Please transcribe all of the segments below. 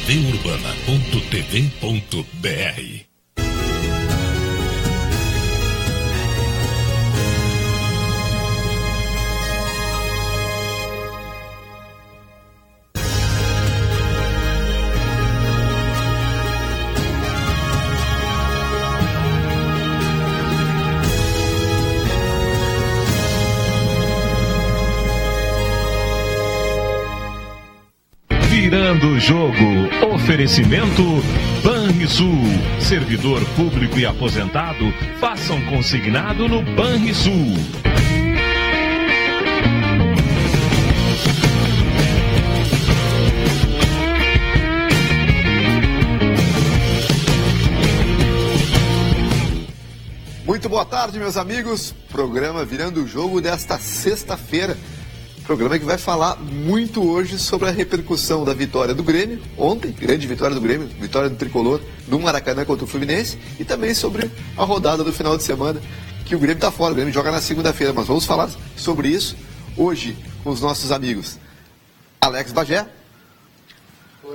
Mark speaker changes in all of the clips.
Speaker 1: tvurbana.tv.br.
Speaker 2: Virando o jogo, oferecimento Banrisul, servidor público e aposentado, façam consignado no Banrisul.
Speaker 3: Muito boa tarde, meus amigos. Programa Virando o Jogo desta sexta-feira. Programa que vai falar muito hoje sobre a repercussão da vitória do Grêmio, ontem, grande vitória do Grêmio, vitória do Tricolor, do Maracanã contra o Fluminense, e também sobre a rodada do final de semana, que o Grêmio está fora, o Grêmio joga na segunda-feira, mas vamos falar sobre isso hoje com os nossos amigos Alex Bagé,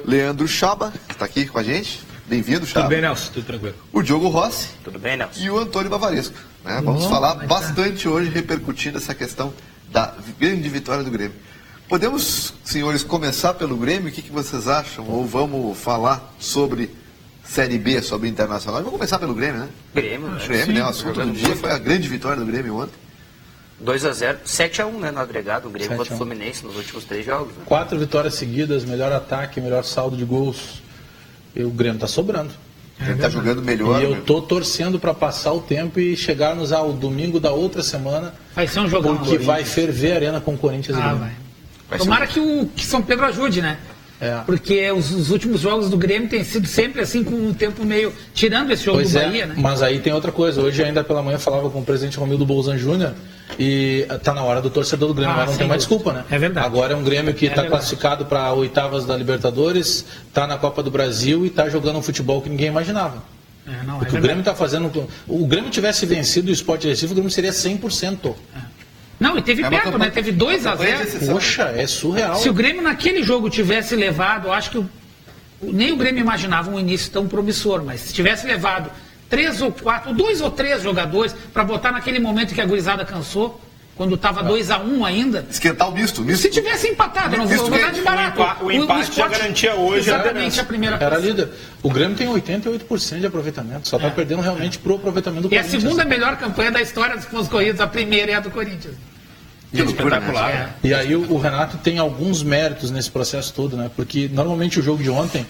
Speaker 3: Leandro Chaba, que está aqui com a gente, bem-vindo, Chaba.
Speaker 4: Tudo bem, Nelson? Tudo tranquilo.
Speaker 3: O Diogo Rossi.
Speaker 4: Tudo bem, Nelson?
Speaker 3: E o Antônio Bavaresco. Né? Vamos falar bastante hoje, repercutindo essa questão da grande vitória do Grêmio. Podemos, senhores, começar pelo Grêmio? O que vocês acham? Ou vamos falar sobre Série B, sobre Internacional? Vamos começar pelo Grêmio, né?
Speaker 5: Grêmio,
Speaker 3: né? O assunto do dia foi a grande vitória do Grêmio ontem.
Speaker 5: 2-0, 7-1, né, no agregado, o Grêmio contra o Fluminense nos últimos 3 jogos. Né?
Speaker 4: 4 vitórias seguidas, melhor ataque, melhor saldo de gols. E o Grêmio está sobrando.
Speaker 3: Ele está jogando melhor.
Speaker 4: E eu estou torcendo para passar o tempo e chegarmos ao domingo da outra semana.
Speaker 6: Vai ser um jogão.
Speaker 4: Porque vai ferver a arena com o Corinthians.
Speaker 6: Vai. Tomara que São Pedro ajude, né? Porque os últimos jogos do Grêmio têm sido sempre assim, com um tempo meio... Tirando esse jogo do Bahia, né?
Speaker 4: Mas aí tem outra coisa. Hoje ainda pela manhã falava com o presidente Romildo Bolzan Júnior e tá na hora do torcedor do Grêmio. Agora não tem mais desculpa, né?
Speaker 6: É verdade.
Speaker 4: Agora é um Grêmio que está classificado para oitavas da Libertadores, está na Copa do Brasil e está jogando um futebol que ninguém imaginava. O que o Grêmio está fazendo... O Grêmio tivesse vencido o Sport Recife, o Grêmio seria 100%.
Speaker 6: Não, e teve perto, né? Teve 2-0.
Speaker 4: Poxa, é surreal.
Speaker 6: Se o Grêmio naquele jogo tivesse levado, eu acho que nem o Grêmio imaginava um início tão promissor, mas se tivesse levado 3 ou 4, 2 ou 3 jogadores para botar naquele momento que a gurizada cansou, quando estava 2-1 ainda.
Speaker 3: Esquentar o misto.
Speaker 6: Se tivesse empatado, não vou botar de barato.
Speaker 7: O empate já garantia hoje.
Speaker 6: Exatamente, a primeira
Speaker 4: era líder. O Grêmio tem 88% de aproveitamento. Só está perdendo realmente pro aproveitamento do Corinthians.
Speaker 6: E a segunda melhor campanha da história dos pontos corridos. A primeira é a do Corinthians.
Speaker 4: Espetacular. E aí o Renato tem alguns méritos nesse processo todo, né? Porque normalmente o jogo de ontem,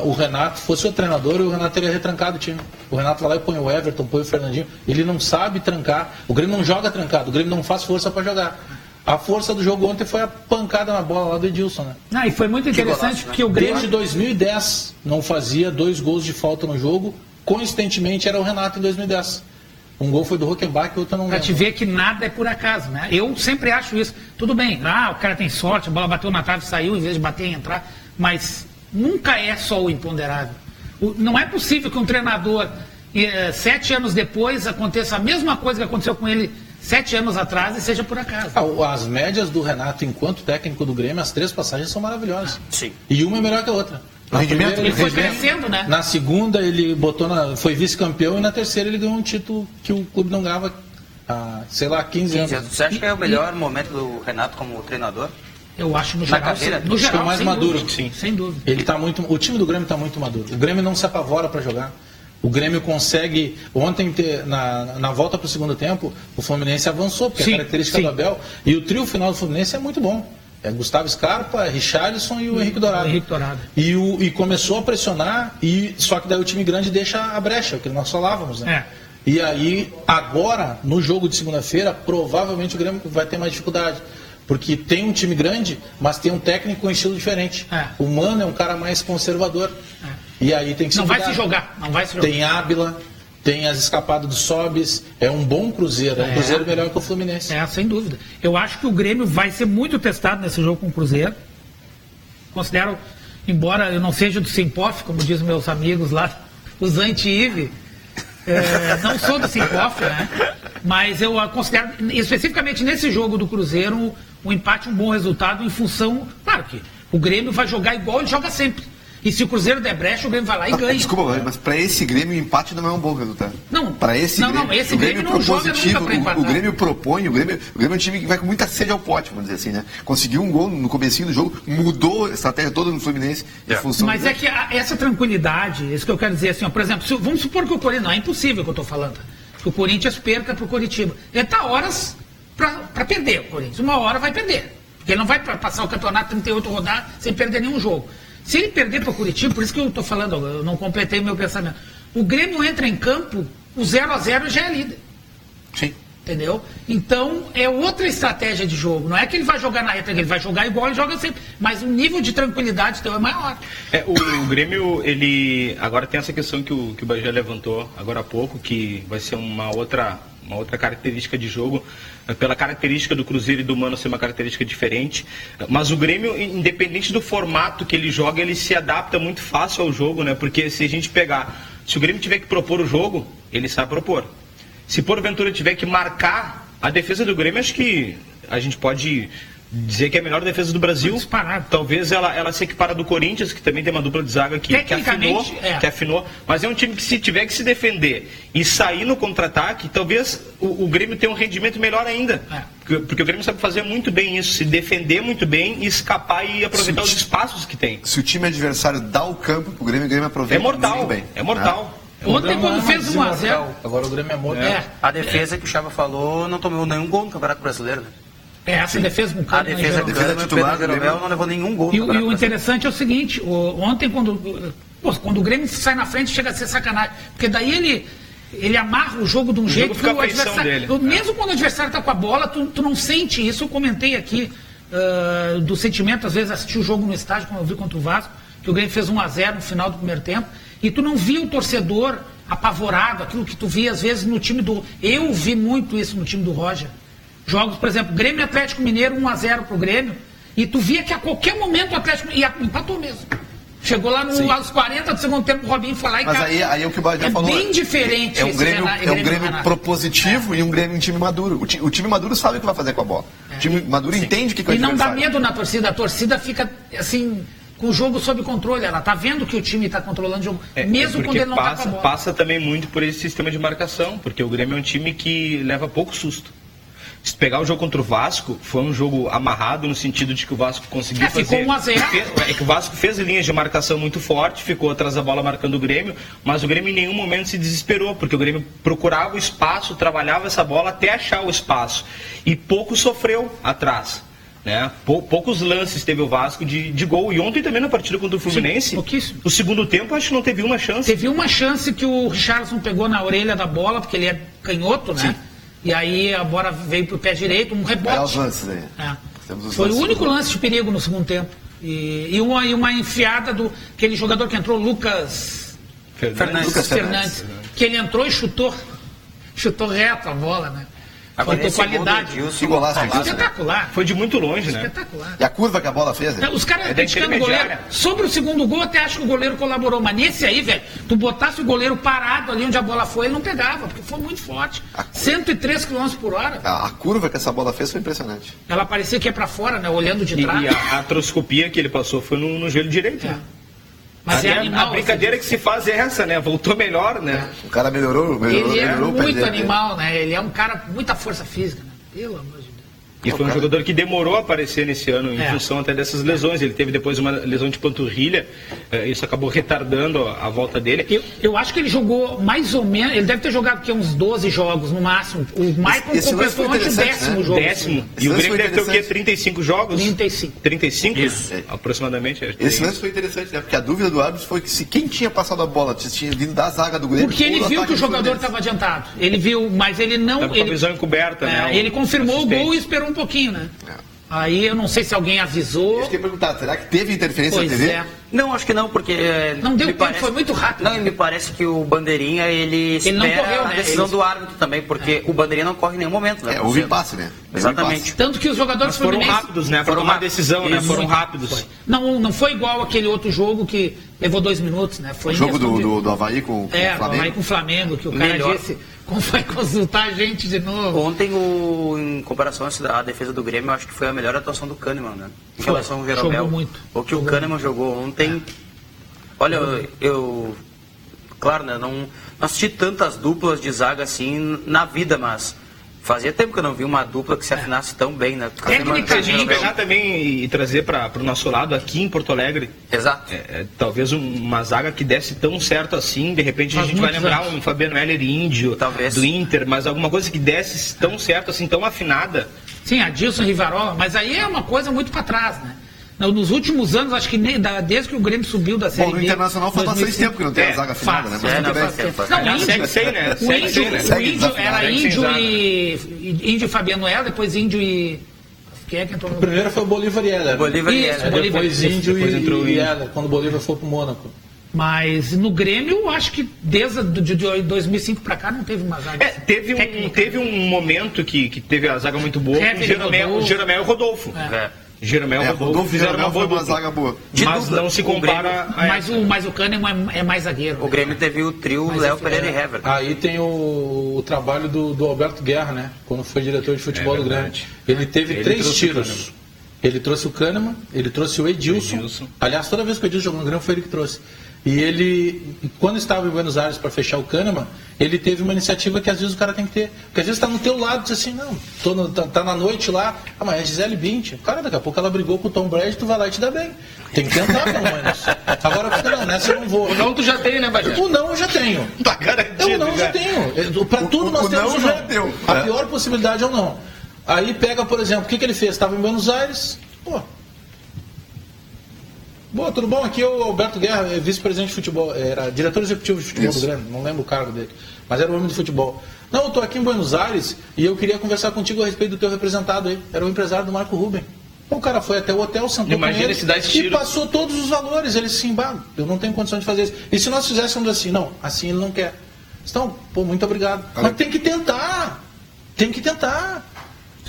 Speaker 4: o Renato, fosse o treinador, o Renato teria retrancado o time. O Renato vai lá e põe o Everton, põe o Fernandinho. Ele não sabe trancar. O Grêmio não joga trancado. O Grêmio não faz força para jogar. A força do jogo ontem foi a pancada na bola lá do Edilson, né?
Speaker 6: E foi muito interessante porque o Grêmio...
Speaker 4: Desde 2010 não fazia 2 gols de falta no jogo. Coincidentemente era o Renato em 2010. Um gol foi do Huckenbach e o outro não lembro.
Speaker 6: Pra te ver que nada é por acaso, né? Eu sempre acho isso. Tudo bem, o cara tem sorte, a bola bateu na trave e saiu, em vez de bater e entrar. Mas nunca é só o imponderável. Não é possível que um treinador, 7 anos depois, aconteça a mesma coisa que aconteceu com ele 7 anos atrás e seja por acaso.
Speaker 4: As médias do Renato enquanto técnico do Grêmio, as 3 passagens são maravilhosas.
Speaker 5: Sim.
Speaker 4: E uma é melhor que a outra. Na primeira,
Speaker 6: ele foi crescendo, né?
Speaker 4: Na segunda ele foi vice-campeão e na terceira ele ganhou um título que o clube não ganhava há, 15 anos.
Speaker 5: Você acha que é o melhor momento do Renato como treinador?
Speaker 6: Eu acho no geral,
Speaker 5: carreira,
Speaker 4: acho que é o mais maduro.
Speaker 6: Sim, sem dúvida.
Speaker 4: Ele tá o time do Grêmio está muito maduro. O Grêmio não se apavora para jogar. O Grêmio consegue... Ontem, na volta para o segundo tempo, o Fluminense avançou, porque é característica do Abel. E o trio final do Fluminense é muito bom. É Gustavo Scarpa, Richarlison e o Henrique Dourado. E começou a pressionar, só que daí o time grande deixa a brecha, que nós falávamos, né? E aí, agora, no jogo de segunda-feira, provavelmente o Grêmio vai ter mais dificuldade. Porque tem um time grande, mas tem um técnico com estilo diferente. O Mano é um cara mais conservador. E aí tem que se
Speaker 6: Não vai se jogar.
Speaker 4: Tem Ábila, tem as escapadas do Sobis, é um bom Cruzeiro, é um Cruzeiro melhor que o Fluminense.
Speaker 6: Sem dúvida. Eu acho que o Grêmio vai ser muito testado nesse jogo com o Cruzeiro. Considero, embora eu não seja do Simpof, como dizem meus amigos lá, os anti-IVE, não sou do Simpof, né? Mas eu considero, especificamente nesse jogo do Cruzeiro, um empate, um bom resultado em função, claro que o Grêmio vai jogar igual ele joga sempre. E se o Cruzeiro der brecha, o Grêmio vai lá e ganha.
Speaker 3: Desculpa, mas para esse Grêmio, o empate não é um bom resultado.
Speaker 6: Não,
Speaker 3: para esse Grêmio,
Speaker 6: esse Grêmio não joga nunca para empatar.
Speaker 3: O Grêmio propõe, o Grêmio é um time que vai com muita sede ao pote, vamos dizer assim, né? Conseguiu um gol no comecinho do jogo, mudou a estratégia toda no Fluminense em função
Speaker 6: Mas é que essa tranquilidade, isso que eu quero dizer assim, ó, por exemplo, vamos supor que o Corinthians, não é impossível que eu estou falando, que o Corinthians perca para o Coritiba. Ele está horas para perder o Corinthians, uma hora vai perder. Porque ele não vai passar o campeonato 38 rodadas sem perder nenhum jogo. Se ele perder para o Curitiba, por isso que eu estou falando, eu não completei o meu pensamento. O Grêmio entra em campo, o 0-0 já é líder.
Speaker 3: Sim.
Speaker 6: Entendeu? Então, é outra estratégia de jogo. Não é que ele vai jogar na reta, ele vai jogar igual ele joga sempre. Mas o nível de tranquilidade então é maior.
Speaker 7: O Grêmio, ele agora tem essa questão que o Bagé levantou agora há pouco, que vai ser uma outra característica de jogo, pela característica do Cruzeiro e do Mano ser uma característica diferente, mas o Grêmio, independente do formato que ele joga, ele se adapta muito fácil ao jogo, né? Porque se a gente pegar, se o Grêmio tiver que propor o jogo, ele sabe propor. Se porventura tiver que marcar, a defesa do Grêmio, acho que a gente pode dizer que é a melhor defesa do Brasil.
Speaker 6: Disparado.
Speaker 7: Talvez ela se equipara do Corinthians, que também tem uma dupla de zaga que afinou. Mas é um time que, se tiver que se defender e sair no contra-ataque, talvez o Grêmio tenha um rendimento melhor ainda. Porque o Grêmio sabe fazer muito bem isso, se defender muito bem e escapar e aproveitar os espaços que tem.
Speaker 3: Se o time adversário dá o campo pro Grêmio, o Grêmio aproveita muito bem.
Speaker 7: É mortal.
Speaker 6: Ontem, quando fez 1-0...
Speaker 4: Agora o Grêmio é mortal.
Speaker 5: A defesa que o Chava falou não tomou nenhum gol no Campeonato Brasileiro, né?
Speaker 6: Essa defesa com o
Speaker 5: A defesa do Grêmio, o Pedro Jeromel não levou nenhum gol.
Speaker 6: E o interessante é o seguinte, ontem quando o Grêmio sai na frente, chega a ser sacanagem. Porque daí ele amarra o jogo de um jeito que o adversário... Mesmo quando o adversário está com a bola, tu não sente isso. Eu comentei aqui do sentimento, às vezes assisti o jogo no estádio, como eu vi contra o Vasco, que o Grêmio fez 1-0 no final do primeiro tempo, e tu não via o torcedor apavorado, aquilo que tu via às vezes no time do... Eu vi muito isso no time do Roger. Jogos, por exemplo, Grêmio e Atlético Mineiro, 1-0 pro Grêmio, e tu via que a qualquer momento o Atlético empatou mesmo. Chegou lá aos 40 do segundo tempo, o Robinho foi lá e...
Speaker 3: Mas aí é o que o Bagé falou.
Speaker 6: É bem diferente.
Speaker 3: É um Grêmio propositivo e um Grêmio um time maduro. O time maduro sabe o que vai fazer com a bola. O time maduro entende o que vai fazer.
Speaker 6: E não dá medo na torcida. A torcida fica, assim... com o jogo sob controle, ela está vendo que o time está controlando o jogo, mesmo quando ele não está com a bola.
Speaker 7: Passa também muito por esse sistema de marcação, porque o Grêmio é um time que leva pouco susto. Se pegar o jogo contra o Vasco, foi um jogo amarrado no sentido de que o Vasco conseguiu fazer...
Speaker 6: Ficou 1-0.
Speaker 7: É que o Vasco fez linhas de marcação muito forte, ficou atrás da bola marcando o Grêmio, mas o Grêmio em nenhum momento se desesperou, porque o Grêmio procurava o espaço, trabalhava essa bola até achar o espaço. E pouco sofreu atrás. Né? Poucos lances teve o Vasco de gol. E ontem também na partida contra o Fluminense, o segundo tempo acho que não teve uma chance.
Speaker 6: Teve uma chance que o Richarlison pegou na orelha da bola, porque ele é canhoto, né? Sim. E aí a bola veio pro pé direito, um rebote.
Speaker 3: Os lances aí.
Speaker 6: Foi o único lance de perigo no segundo tempo. E uma enfiada do aquele jogador que entrou, Lucas Fernandes, que ele entrou e chutou reto a bola, né? Faltou qualidade. Espetacular.
Speaker 7: Foi de muito longe, né?
Speaker 6: Espetacular.
Speaker 3: E a curva que a bola fez, né?
Speaker 6: Os caras criticando o goleiro. Sobre o segundo gol, até acho que o goleiro colaborou. Mas nesse aí, velho, tu botasse o goleiro parado ali onde a bola foi, ele não pegava, porque foi muito forte. 103 km por hora.
Speaker 3: A curva que essa bola fez foi impressionante.
Speaker 6: Ela parecia que ia pra fora, né? Olhando de trás.
Speaker 7: E a artroscopia que ele passou foi no joelho direito, né?
Speaker 6: Mas
Speaker 7: a brincadeira que se faz é essa, né? Voltou melhor, né?
Speaker 3: O cara melhorou.
Speaker 6: Ele é muito animal, né? Ele é um cara com muita força física, né? Pelo amor de Deus.
Speaker 7: E foi um jogador que demorou a aparecer nesse ano, em função até dessas lesões. Ele teve depois uma lesão de panturrilha, isso acabou retardando a volta dele.
Speaker 6: Eu acho que ele jogou mais ou menos, ele deve ter jogado aqui uns 12 jogos no máximo. O Maicon completou ontem o 10º jogo.
Speaker 7: 10º. E o Grêmio deve ter o quê? 35 jogos?
Speaker 6: 35.
Speaker 7: 35? Isso. Aproximadamente.
Speaker 3: Esse lance foi interessante, né? Porque a dúvida do árbitro foi que se quem tinha passado a bola tinha vindo da zaga do Grêmio.
Speaker 6: Porque ele viu que o jogador estava adiantado. Ele viu, mas ele não...
Speaker 7: Estava com a visão encoberta, né?
Speaker 6: Ele confirmou o gol e esperou um pouquinho, né? Aí eu não sei se alguém avisou.
Speaker 3: Eu fiquei perguntando, será que teve interferência na TV?
Speaker 5: Não, acho que não, porque...
Speaker 6: Não deu tempo, foi muito rápido.
Speaker 5: Não, e me parece que o Bandeirinha, ele espera
Speaker 6: não correu, né?
Speaker 5: a decisão do árbitro também, porque o Bandeirinha não corre em nenhum momento. Né?
Speaker 3: Houve passe, né?
Speaker 5: Exatamente.
Speaker 6: Tanto que os jogadores
Speaker 7: foram rápidos, né? Foram uma decisão, né? Foram rápidos.
Speaker 6: Não foi igual aquele outro jogo que levou 2 minutos, né? Foi
Speaker 3: o jogo do Avaí com o Flamengo.
Speaker 6: O Avaí com o Flamengo, que o cara disse... Como vai consultar a gente de novo?
Speaker 5: Ontem, em comparação à defesa do Grêmio, eu acho que foi a melhor atuação do Kahneman, né? Em relação ao Jeromel.
Speaker 6: Jogou muito.
Speaker 5: O que o Kahneman jogou ontem... Olha, eu claro, né, não assisti tantas duplas de zaga assim na vida, mas fazia tempo que eu não vi uma dupla que se afinasse tão bem, né?
Speaker 7: Se a gente pegar também e trazer para o nosso lado aqui em Porto Alegre,
Speaker 5: exato.
Speaker 7: Talvez uma zaga que desse tão certo assim, de repente a gente vai lembrar um Fabiano Heller Índio,
Speaker 5: talvez,
Speaker 7: do Inter, mas alguma coisa que desse tão certo assim, tão afinada.
Speaker 6: Sim, Adilson, Rivarola, mas aí é uma coisa muito para trás, né? Nos últimos anos, acho que desde que o Grêmio subiu da Série B...
Speaker 3: Bom, no Internacional faz bastante tempo que não tem a zaga afinada, né?
Speaker 6: O Índio era Índio e Fabiano Heller, depois Índio e... Quem é que entrou no...
Speaker 4: Primeiro foi o Bolívar e Heller. Depois Índio e Heller, quando o Bolívar foi pro Mônaco.
Speaker 6: Mas no Grêmio, eu acho que desde de 2005 para cá não teve uma zaga.
Speaker 7: Teve um momento que teve a zaga muito boa, o Jeromel e o Rodolfo. Jeromel e Rodolfo fizeram uma boa
Speaker 3: zaga boa.
Speaker 7: Mas não se compara...
Speaker 6: Mas o Kahneman é mais zagueiro.
Speaker 5: O Grêmio teve o trio Léo Pereira e Hever.
Speaker 4: Aí tem o trabalho do Alberto Guerra, né? Quando foi diretor de futebol do Grêmio. Ele teve 3 tiros. Ele trouxe o Kahneman, ele trouxe o Edilson. Aliás, toda vez que o Edilson jogou no Grêmio foi ele que trouxe. E ele, quando estava em Buenos Aires para fechar o Kahneman, ele teve uma iniciativa que às vezes o cara tem que ter. Porque às vezes está no teu lado e diz assim, não, tá na noite lá, mas é Gisele Bündchen. Cara, daqui a pouco ela brigou com o Tom Brady, tu vai lá e te dá bem. Tem que tentar, pelo menos. Agora, não, nessa eu não vou.
Speaker 7: O não tu já tem, né, Bagé?
Speaker 4: O não eu já tenho.
Speaker 7: Tá garantido.
Speaker 4: O não eu já tenho. Para tudo nós temos o não. A pior possibilidade é o não. Aí pega, por exemplo, o que ele fez? Estava em Buenos Aires, Boa, tudo bom? Aqui é o Alberto Guerra, vice-presidente de futebol, era diretor executivo de futebol do Grêmio, não lembro o cargo dele, mas era o homem do futebol. Não, eu estou aqui em Buenos Aires e eu queria conversar contigo a respeito do teu representado aí, era o empresário do Marco Ruben. O cara foi até o hotel, sentou com ele e passou todos os valores, ele se embala, eu não tenho condição de fazer isso. E se nós fizéssemos assim? Não, assim ele não quer. Então, muito obrigado. Mas tem que tentar,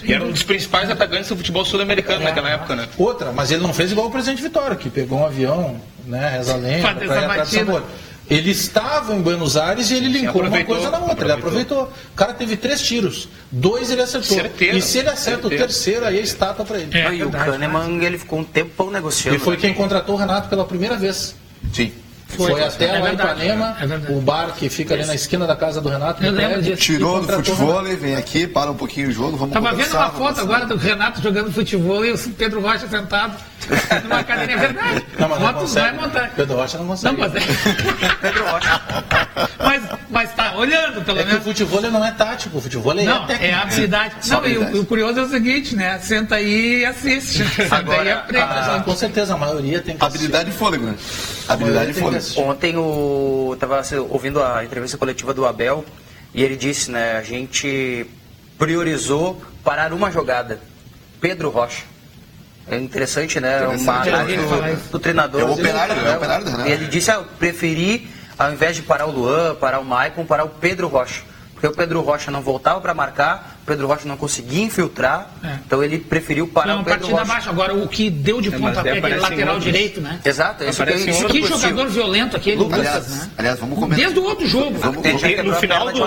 Speaker 7: E era um dos principais atacantes do futebol sul-americano naquela época, né?
Speaker 4: Outra, mas ele não fez igual o presidente Vitória, que pegou um avião, né, reza a lenda, para ir atrás do sabor. Ele estava em Buenos Aires e ele linkou uma coisa na outra, ele aproveitou. O cara teve 3 tiros, 2 ele acertou.
Speaker 7: Certeza,
Speaker 4: e se ele acerta o terceiro, aí é estátua para ele.
Speaker 5: E o Kahneman, ele ficou um tempão negociando.
Speaker 4: Ele foi quem contratou o Renato pela primeira vez.
Speaker 3: Sim.
Speaker 4: Foi até lá em Ipanema, o bar que fica ali na esquina da casa do Renato.
Speaker 3: Tirou do futebol, vem aqui, para um pouquinho o jogo, vamos
Speaker 6: conversar. Tava vendo uma foto agora do Renato jogando futebol e o Pedro Rocha sentado numa cadeira, é verdade.
Speaker 4: Não, mas
Speaker 6: foto vai montar.
Speaker 4: Pedro Rocha não consegue.
Speaker 5: Pedro Rocha.
Speaker 6: Mas tá olhando, pelo menos.
Speaker 4: O futebol não é tático, o futebol é técnico.
Speaker 6: É habilidade. Não, e o curioso é o seguinte, né? Senta aí e assiste.
Speaker 5: Agora,
Speaker 6: e aprende.
Speaker 4: Com certeza, a maioria tem que
Speaker 3: habilidade e fôlego, né? Habilidade e fôlego.
Speaker 5: Ontem eu estava ouvindo a entrevista coletiva do Abel e ele disse, né, a gente priorizou parar uma jogada. Pedro Rocha. É interessante, né? Uma análise do treinador.
Speaker 3: É o operário do Renato.
Speaker 5: Ele disse, eu preferi, ao invés de parar o Luan, parar o Maicon, parar o Pedro Rocha. Porque o Pedro Rocha não voltava para marcar, o Pedro Rocha não conseguia infiltrar, então ele preferiu parar o Pedro Rocha.
Speaker 6: Abaixo. Agora, o que deu de pontapé aquele lateral direito, né?
Speaker 5: Exato.
Speaker 6: Que jogador violento aquele Lucas, né?
Speaker 3: Aliás, vamos comentar.
Speaker 6: Desde o outro jogo.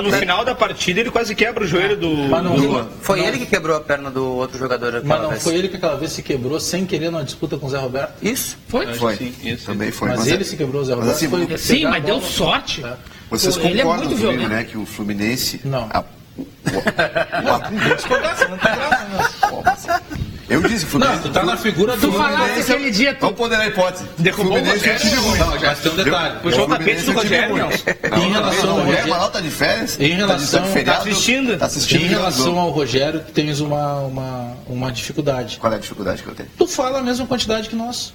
Speaker 7: No final da partida, ele quase quebra o joelho do Luan.
Speaker 5: Foi ele que quebrou a perna do outro jogador.
Speaker 4: Mas não foi ele que aquela vez se quebrou sem querer numa disputa com o Zé Roberto?
Speaker 5: Isso.
Speaker 3: Foi. Também foi.
Speaker 4: Mas ele se quebrou, o Zé Roberto.
Speaker 6: Sim, mas deu sorte.
Speaker 3: Vocês concordam comigo, né, que o Fluminense...
Speaker 4: Não.
Speaker 3: Eu disse, Fluminense...
Speaker 4: Não, tu tá na figura do
Speaker 6: Fluminense. Aquele dia...
Speaker 3: Vamos poder na hipótese.
Speaker 7: Derrubou o
Speaker 3: Fluminense é time ruim.
Speaker 4: Não, já tem um detalhe.
Speaker 7: Puxou o tapete do Rogério, não.
Speaker 4: Em relação ao Rogério...
Speaker 3: tá de férias?
Speaker 4: Em relação...
Speaker 7: Tá assistindo.
Speaker 4: Em relação ao Rogério, tu tens uma dificuldade.
Speaker 3: Qual é a dificuldade que eu tenho?
Speaker 4: Tu fala a mesma quantidade que nós.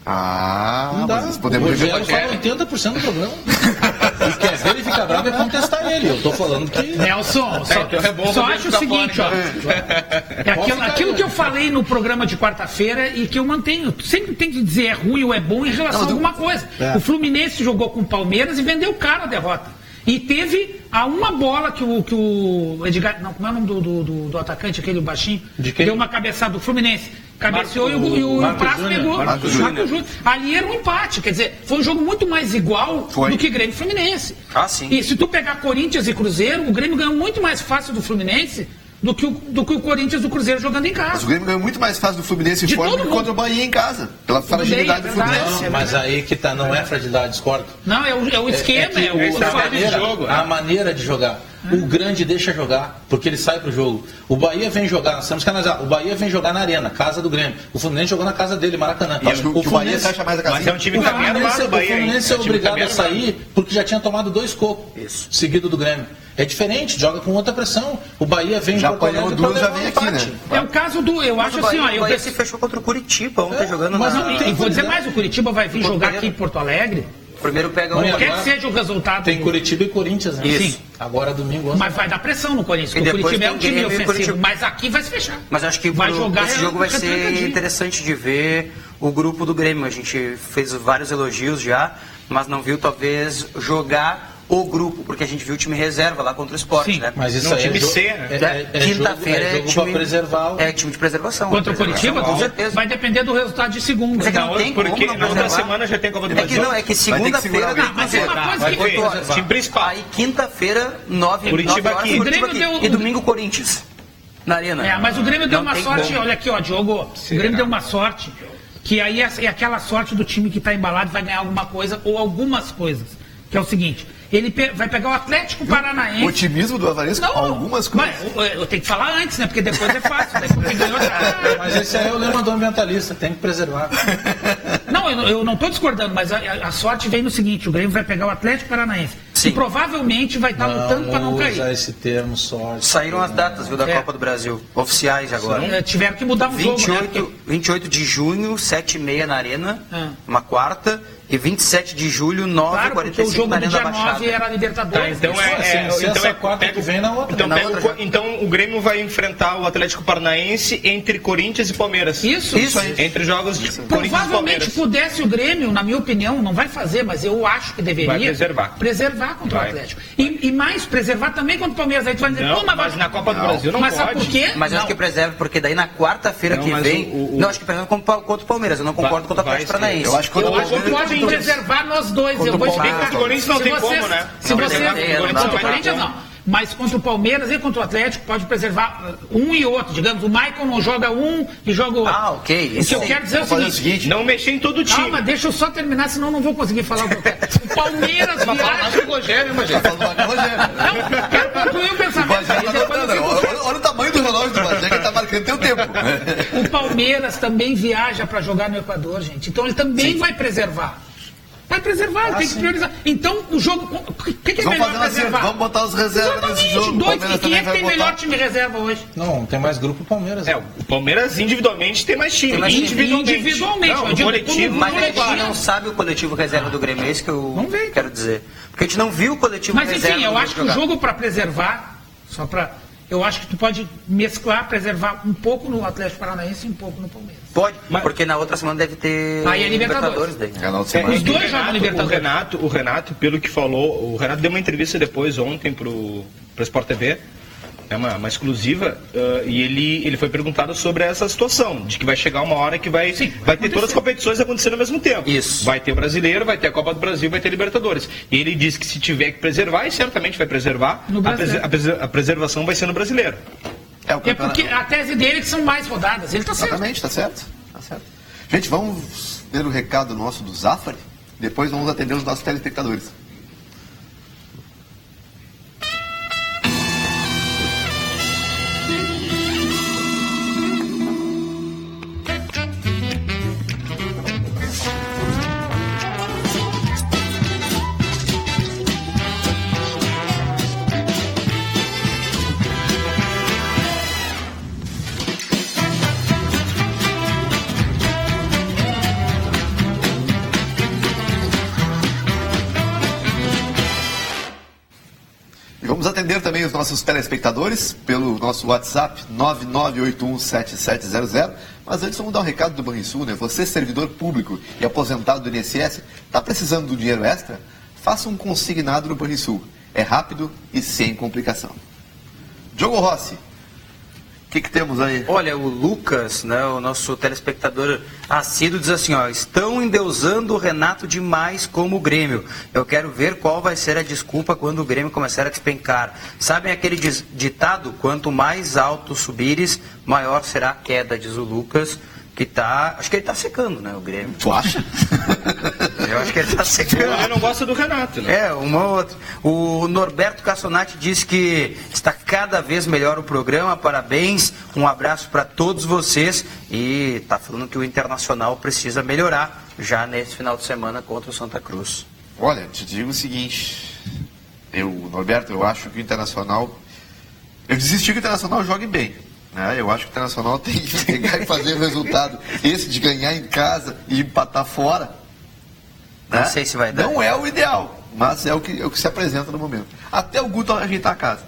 Speaker 3: Não dá.
Speaker 4: Mas podemos o Rogério fala 80% do programa. E quer ver ele ficar bravo é contestar ele. Eu tô falando que...
Speaker 6: Nelson, só acho o seguinte, aquilo que eu falei no programa de quarta-feira e que eu mantenho. Sempre tem que dizer é ruim ou é bom em relação a alguma coisa. O Fluminense jogou com o Palmeiras e vendeu caro a derrota. E teve a uma bola que o Edgar... Não, como é o nome do atacante, aquele baixinho? Que deu uma cabeçada do Fluminense. Cabeceou e o Prazo pegou. Marco Júnior. Ali era um empate. Quer dizer, foi um jogo muito mais igual do que Grêmio e Fluminense.
Speaker 5: Sim.
Speaker 6: E se tu pegar Corinthians e Cruzeiro, o Grêmio ganhou muito mais fácil do Fluminense do que o Corinthians do Cruzeiro jogando em
Speaker 3: Mas
Speaker 6: casa.
Speaker 3: o Grêmio ganhou muito mais fácil do Fluminense
Speaker 6: De
Speaker 3: fora do
Speaker 6: todo
Speaker 3: que
Speaker 6: mundo.
Speaker 3: contra o Bahia em casa. Pela fragilidade do
Speaker 6: bem, é verdade.
Speaker 3: Fluminense.
Speaker 4: Não, mas aí que tá, não é fragilidade, discordo.
Speaker 6: Não, é o esquema, é,
Speaker 4: A maneira de jogar. O grande deixa jogar, porque ele sai pro jogo. O Bahia vem jogar, nós temos que analisar. O Bahia vem jogar na Arena, casa do Grêmio. O Fluminense jogou na casa dele, Maracanã.
Speaker 3: Acho que o Bahia fecha mais a casinha.
Speaker 7: Mas é um time que tá bem armado,
Speaker 4: O Fluminense é obrigado a sair porque já tinha tomado 2 cocos seguido do Grêmio. É diferente, joga com outra pressão. O Bahia vem
Speaker 3: Já
Speaker 4: em Porto
Speaker 3: apanhou
Speaker 4: Alegre
Speaker 3: duas,
Speaker 4: pra
Speaker 3: já
Speaker 4: levar
Speaker 3: vem
Speaker 4: um
Speaker 3: aqui,
Speaker 4: empate.
Speaker 3: né?
Speaker 6: É o caso do. Eu acho assim, ó.
Speaker 5: O Bahia se fechou contra o Curitiba ontem jogando
Speaker 6: Mas
Speaker 5: na...
Speaker 6: não, vou dizer mais, o Curitiba vai vir
Speaker 5: Porto
Speaker 6: jogar
Speaker 5: Alegre.
Speaker 6: aqui em Porto Alegre.
Speaker 5: Primeiro pega o...
Speaker 4: Olha,
Speaker 6: Quer que
Speaker 4: agora
Speaker 6: seja o resultado.
Speaker 4: Tem Curitiba e Corinthians, né?
Speaker 5: Isso.
Speaker 6: Sim.
Speaker 4: Agora domingo. 11.
Speaker 6: Mas vai dar pressão no Corinthians,
Speaker 5: E
Speaker 6: porque o
Speaker 5: depois
Speaker 6: Curitiba é um
Speaker 5: tem
Speaker 6: time
Speaker 5: Grêmio e
Speaker 6: ofensivo.
Speaker 5: Curitiba.
Speaker 6: Mas aqui vai se fechar.
Speaker 5: Mas acho que
Speaker 6: Vai jogar
Speaker 5: esse jogo vai
Speaker 6: retranqueadinho.
Speaker 5: ser interessante de ver o grupo do Grêmio. A gente fez vários elogios já, mas não viu talvez jogar o grupo, porque a gente viu o time reserva lá contra o Sport,
Speaker 6: Sim,
Speaker 5: né?
Speaker 4: Mas isso
Speaker 7: Não,
Speaker 4: aí
Speaker 7: time
Speaker 4: é,
Speaker 7: C, né?
Speaker 5: Quinta-feira
Speaker 4: é jogo pra preservar.
Speaker 5: É time de preservação.
Speaker 6: Contra o Curitiba,
Speaker 5: com certeza.
Speaker 6: vai depender do resultado de segunda.
Speaker 5: Mas é que
Speaker 7: Na
Speaker 5: não
Speaker 7: outra,
Speaker 5: tem como
Speaker 7: porque
Speaker 5: não
Speaker 7: na outra
Speaker 5: preservar.
Speaker 7: semana já tem Copa do
Speaker 5: É que
Speaker 7: Brasil.
Speaker 5: não, é que
Speaker 3: segurar
Speaker 5: segunda-feira...
Speaker 3: alguém.
Speaker 6: Mas é uma coisa
Speaker 7: Vai
Speaker 6: que...
Speaker 7: ter
Speaker 5: 8 horas.
Speaker 7: time principal.
Speaker 5: Aí quinta-feira, 9
Speaker 7: Curitiba
Speaker 5: horas,
Speaker 7: aqui.
Speaker 5: Curitiba
Speaker 6: O Grêmio
Speaker 5: aqui.
Speaker 6: deu-
Speaker 5: E domingo Corinthians. Na Arena.
Speaker 6: É, mas o Grêmio deu
Speaker 5: Não
Speaker 6: uma
Speaker 5: tem
Speaker 6: sorte,
Speaker 5: como.
Speaker 6: olha aqui, ó, Diogo. O Grêmio deu uma sorte, que aí é aquela sorte do time que está embalado vai ganhar alguma coisa ou algumas coisas. Que é o seguinte, ele vai pegar o Atlético Paranaense.
Speaker 3: O otimismo do Avarense com algumas coisas.
Speaker 6: Mas eu tenho que falar antes, né? Porque depois é fácil. Depois que ganhou,
Speaker 4: Mas esse aí é o lema do ambientalista, tem que preservar.
Speaker 6: Não, eu não estou discordando, mas a sorte vem no seguinte, o Grêmio vai pegar o Atlético Paranaense.
Speaker 5: Sim.
Speaker 6: E provavelmente vai estar lutando para não cair.
Speaker 4: Usa esse termo, sorte.
Speaker 5: Saíram as datas, viu, da
Speaker 6: É.
Speaker 5: Copa do Brasil. Oficiais agora.
Speaker 6: Tiveram que mudar o jogo, né?
Speaker 5: 28 de junho, 7h30 na Arena,
Speaker 6: Ah.
Speaker 5: uma quarta. E 27 de julho,
Speaker 6: Claro, porque o
Speaker 5: 9h45
Speaker 6: jogo
Speaker 5: na
Speaker 6: do
Speaker 5: Arena
Speaker 6: dia
Speaker 5: da
Speaker 6: 9
Speaker 5: Baixada.
Speaker 6: era Libertadores.
Speaker 7: Tá, então
Speaker 4: Essa quarta
Speaker 7: pega
Speaker 4: que vem na outra.
Speaker 7: Então,
Speaker 5: Na
Speaker 7: pega
Speaker 5: outra já.
Speaker 7: então o Grêmio vai enfrentar o Atlético Paranaense entre Corinthians e Palmeiras.
Speaker 6: Isso.
Speaker 5: aí.
Speaker 7: Entre jogos de Corinthians e
Speaker 6: Provavelmente
Speaker 7: Palmeiras.
Speaker 6: pudesse o Grêmio, na minha opinião, não vai fazer, mas eu acho que deveria
Speaker 7: Vai preservar.
Speaker 6: preservar contra
Speaker 7: Vai.
Speaker 6: o Atlético. E mais, preservar também contra o Palmeiras. Aí tu vai dizer,
Speaker 7: Não,
Speaker 6: pô,
Speaker 7: mas na Copa do Brasil não
Speaker 6: mas
Speaker 7: pode.
Speaker 6: sabe por quê?
Speaker 5: Mas eu acho
Speaker 6: Não.
Speaker 5: que preserva, porque daí na quarta-feira
Speaker 7: Não,
Speaker 5: que
Speaker 7: mas
Speaker 5: vem...
Speaker 7: o-
Speaker 5: Não, acho que preserva contra o Palmeiras. Eu não concordo contra o
Speaker 7: vai
Speaker 5: Atlético
Speaker 7: sim.
Speaker 5: Paranaense.
Speaker 3: Eu acho que
Speaker 6: Eu acho que pode preservar nós dois. Eu vou
Speaker 3: Palmeiras.
Speaker 6: explicar.
Speaker 7: Contra o Corinthians não
Speaker 6: Se
Speaker 7: tem
Speaker 6: vocês-
Speaker 7: como, né?
Speaker 6: Se
Speaker 7: Não
Speaker 6: você
Speaker 7: preservar
Speaker 5: contra o Corinthians
Speaker 6: contra o
Speaker 7: não vai
Speaker 6: Corinthians,
Speaker 7: dar
Speaker 6: não. Mas contra o Palmeiras e contra o Atlético pode preservar um e outro. Digamos, o Michael não joga um e joga o outro.
Speaker 5: Ah, ok.
Speaker 6: O que
Speaker 5: Isso
Speaker 6: eu
Speaker 5: sim.
Speaker 6: quero dizer é o
Speaker 3: Vamos fazer o
Speaker 6: seguinte.
Speaker 3: seguinte.
Speaker 7: Não mexer em todo o time.
Speaker 6: Calma, deixa eu só terminar, senão eu não vou conseguir falar o que eu quero. O Palmeiras viaja...
Speaker 3: Tá falando do Rogério.
Speaker 6: Não, quero concluir o
Speaker 3: O
Speaker 6: pensamento.
Speaker 3: Bagé
Speaker 6: aí
Speaker 3: tá
Speaker 6: depois eu
Speaker 3: anotando.
Speaker 6: fico-
Speaker 3: Olha o tamanho do relógio do Bagé, que ele tá marcando teu tempo.
Speaker 6: O Palmeiras também viaja para jogar no Equador, gente. Então ele também vai preservar. Vai preservar, ele tem que priorizar. Então o jogo. O que é
Speaker 3: Vamos
Speaker 6: melhor
Speaker 3: fazer uma assim,
Speaker 6: preservar?
Speaker 3: vamos botar os reservas nesse
Speaker 6: Exatamente,
Speaker 3: jogo. O
Speaker 6: dois.
Speaker 3: Palmeiras
Speaker 6: E quem é
Speaker 3: também
Speaker 6: que tem
Speaker 3: vai
Speaker 6: melhor
Speaker 3: botar.
Speaker 6: time reserva hoje?
Speaker 4: Não, tem mais grupo Palmeiras.
Speaker 7: É, o Palmeiras individualmente tem mais time.
Speaker 5: Tem mais time.
Speaker 6: Individualmente,
Speaker 7: Não,
Speaker 6: eu
Speaker 7: o
Speaker 6: digo,
Speaker 7: coletivo.
Speaker 6: como
Speaker 5: Mas a gente
Speaker 6: coletivo.
Speaker 5: não sabe o coletivo reserva do Grêmio, é isso que eu
Speaker 6: Vamos ver.
Speaker 5: quero dizer. Porque a gente não viu o coletivo
Speaker 6: Mas
Speaker 5: reserva.
Speaker 6: enfim, eu
Speaker 5: do
Speaker 6: acho que o
Speaker 5: jogar.
Speaker 6: jogo para preservar, só para. Eu acho que tu pode mesclar, preservar um pouco no Atlético Paranaense e um pouco no Palmeiras.
Speaker 5: Pode, porque na outra semana deve ter
Speaker 6: Aí é Libertadores.
Speaker 5: daí.
Speaker 3: Canal de
Speaker 7: É,
Speaker 3: semana.
Speaker 6: Os
Speaker 7: que
Speaker 6: dois jogam Libertadores.
Speaker 7: o Renato, pelo que falou, o Renato deu uma entrevista depois ontem pro Sport TV, é uma exclusiva, e ele foi perguntado sobre essa situação, de que vai chegar uma hora que vai ter todas as competições acontecendo ao mesmo tempo.
Speaker 5: Isso.
Speaker 7: Vai ter o Brasileiro, vai ter a Copa do Brasil, vai ter Libertadores. E ele disse que se tiver que preservar, e certamente vai preservar,
Speaker 6: No Brasileiro.
Speaker 7: a preservação vai ser no Brasileiro.
Speaker 3: É o
Speaker 6: É
Speaker 3: campeonato.
Speaker 6: porque a tese dele é que são mais rodadas. Ele tá certo.
Speaker 3: Exatamente, tá certo. Tá certo. Gente, vamos ver o recado nosso do Zafari. Depois vamos atender os nossos telespectadores. E vamos atender também os nossos telespectadores pelo nosso WhatsApp 99817700. Mas antes vamos dar um recado do Banrisul, né? Você, servidor público e aposentado do INSS, está precisando do dinheiro extra? Faça um consignado no Banrisul. É rápido e sem complicação. Diogo Rossi, que temos aí?
Speaker 5: Olha, o Lucas, né, o nosso telespectador assíduo, diz assim, ó, estão endeusando o Renato demais como o Grêmio. Eu quero ver qual vai ser a desculpa quando o Grêmio começar a despencar. Sabem aquele ditado? Quanto mais alto subires, maior será a queda, diz o Lucas, que tá... Acho que ele tá secando, né, o Grêmio.
Speaker 3: Tu acha?
Speaker 5: Eu acho que ele tá secando.
Speaker 7: Ele não gosta do Renato, né?
Speaker 5: Uma ou outra. O Norberto Cassonati diz que está cada vez melhor o programa, parabéns, um abraço para todos vocês e está falando que o Internacional precisa melhorar já nesse final de semana contra o Santa Cruz.
Speaker 3: Olha, te digo o seguinte, Norberto, eu acho que o Internacional, eu desisti que o Internacional jogue bem. Eu acho que o Internacional tem que pegar e fazer o resultado, esse de ganhar em casa e empatar fora.
Speaker 5: Não sei se vai dar.
Speaker 3: Não é o ideal, mas é o que se apresenta no momento. Até o Guto ajeitar a casa.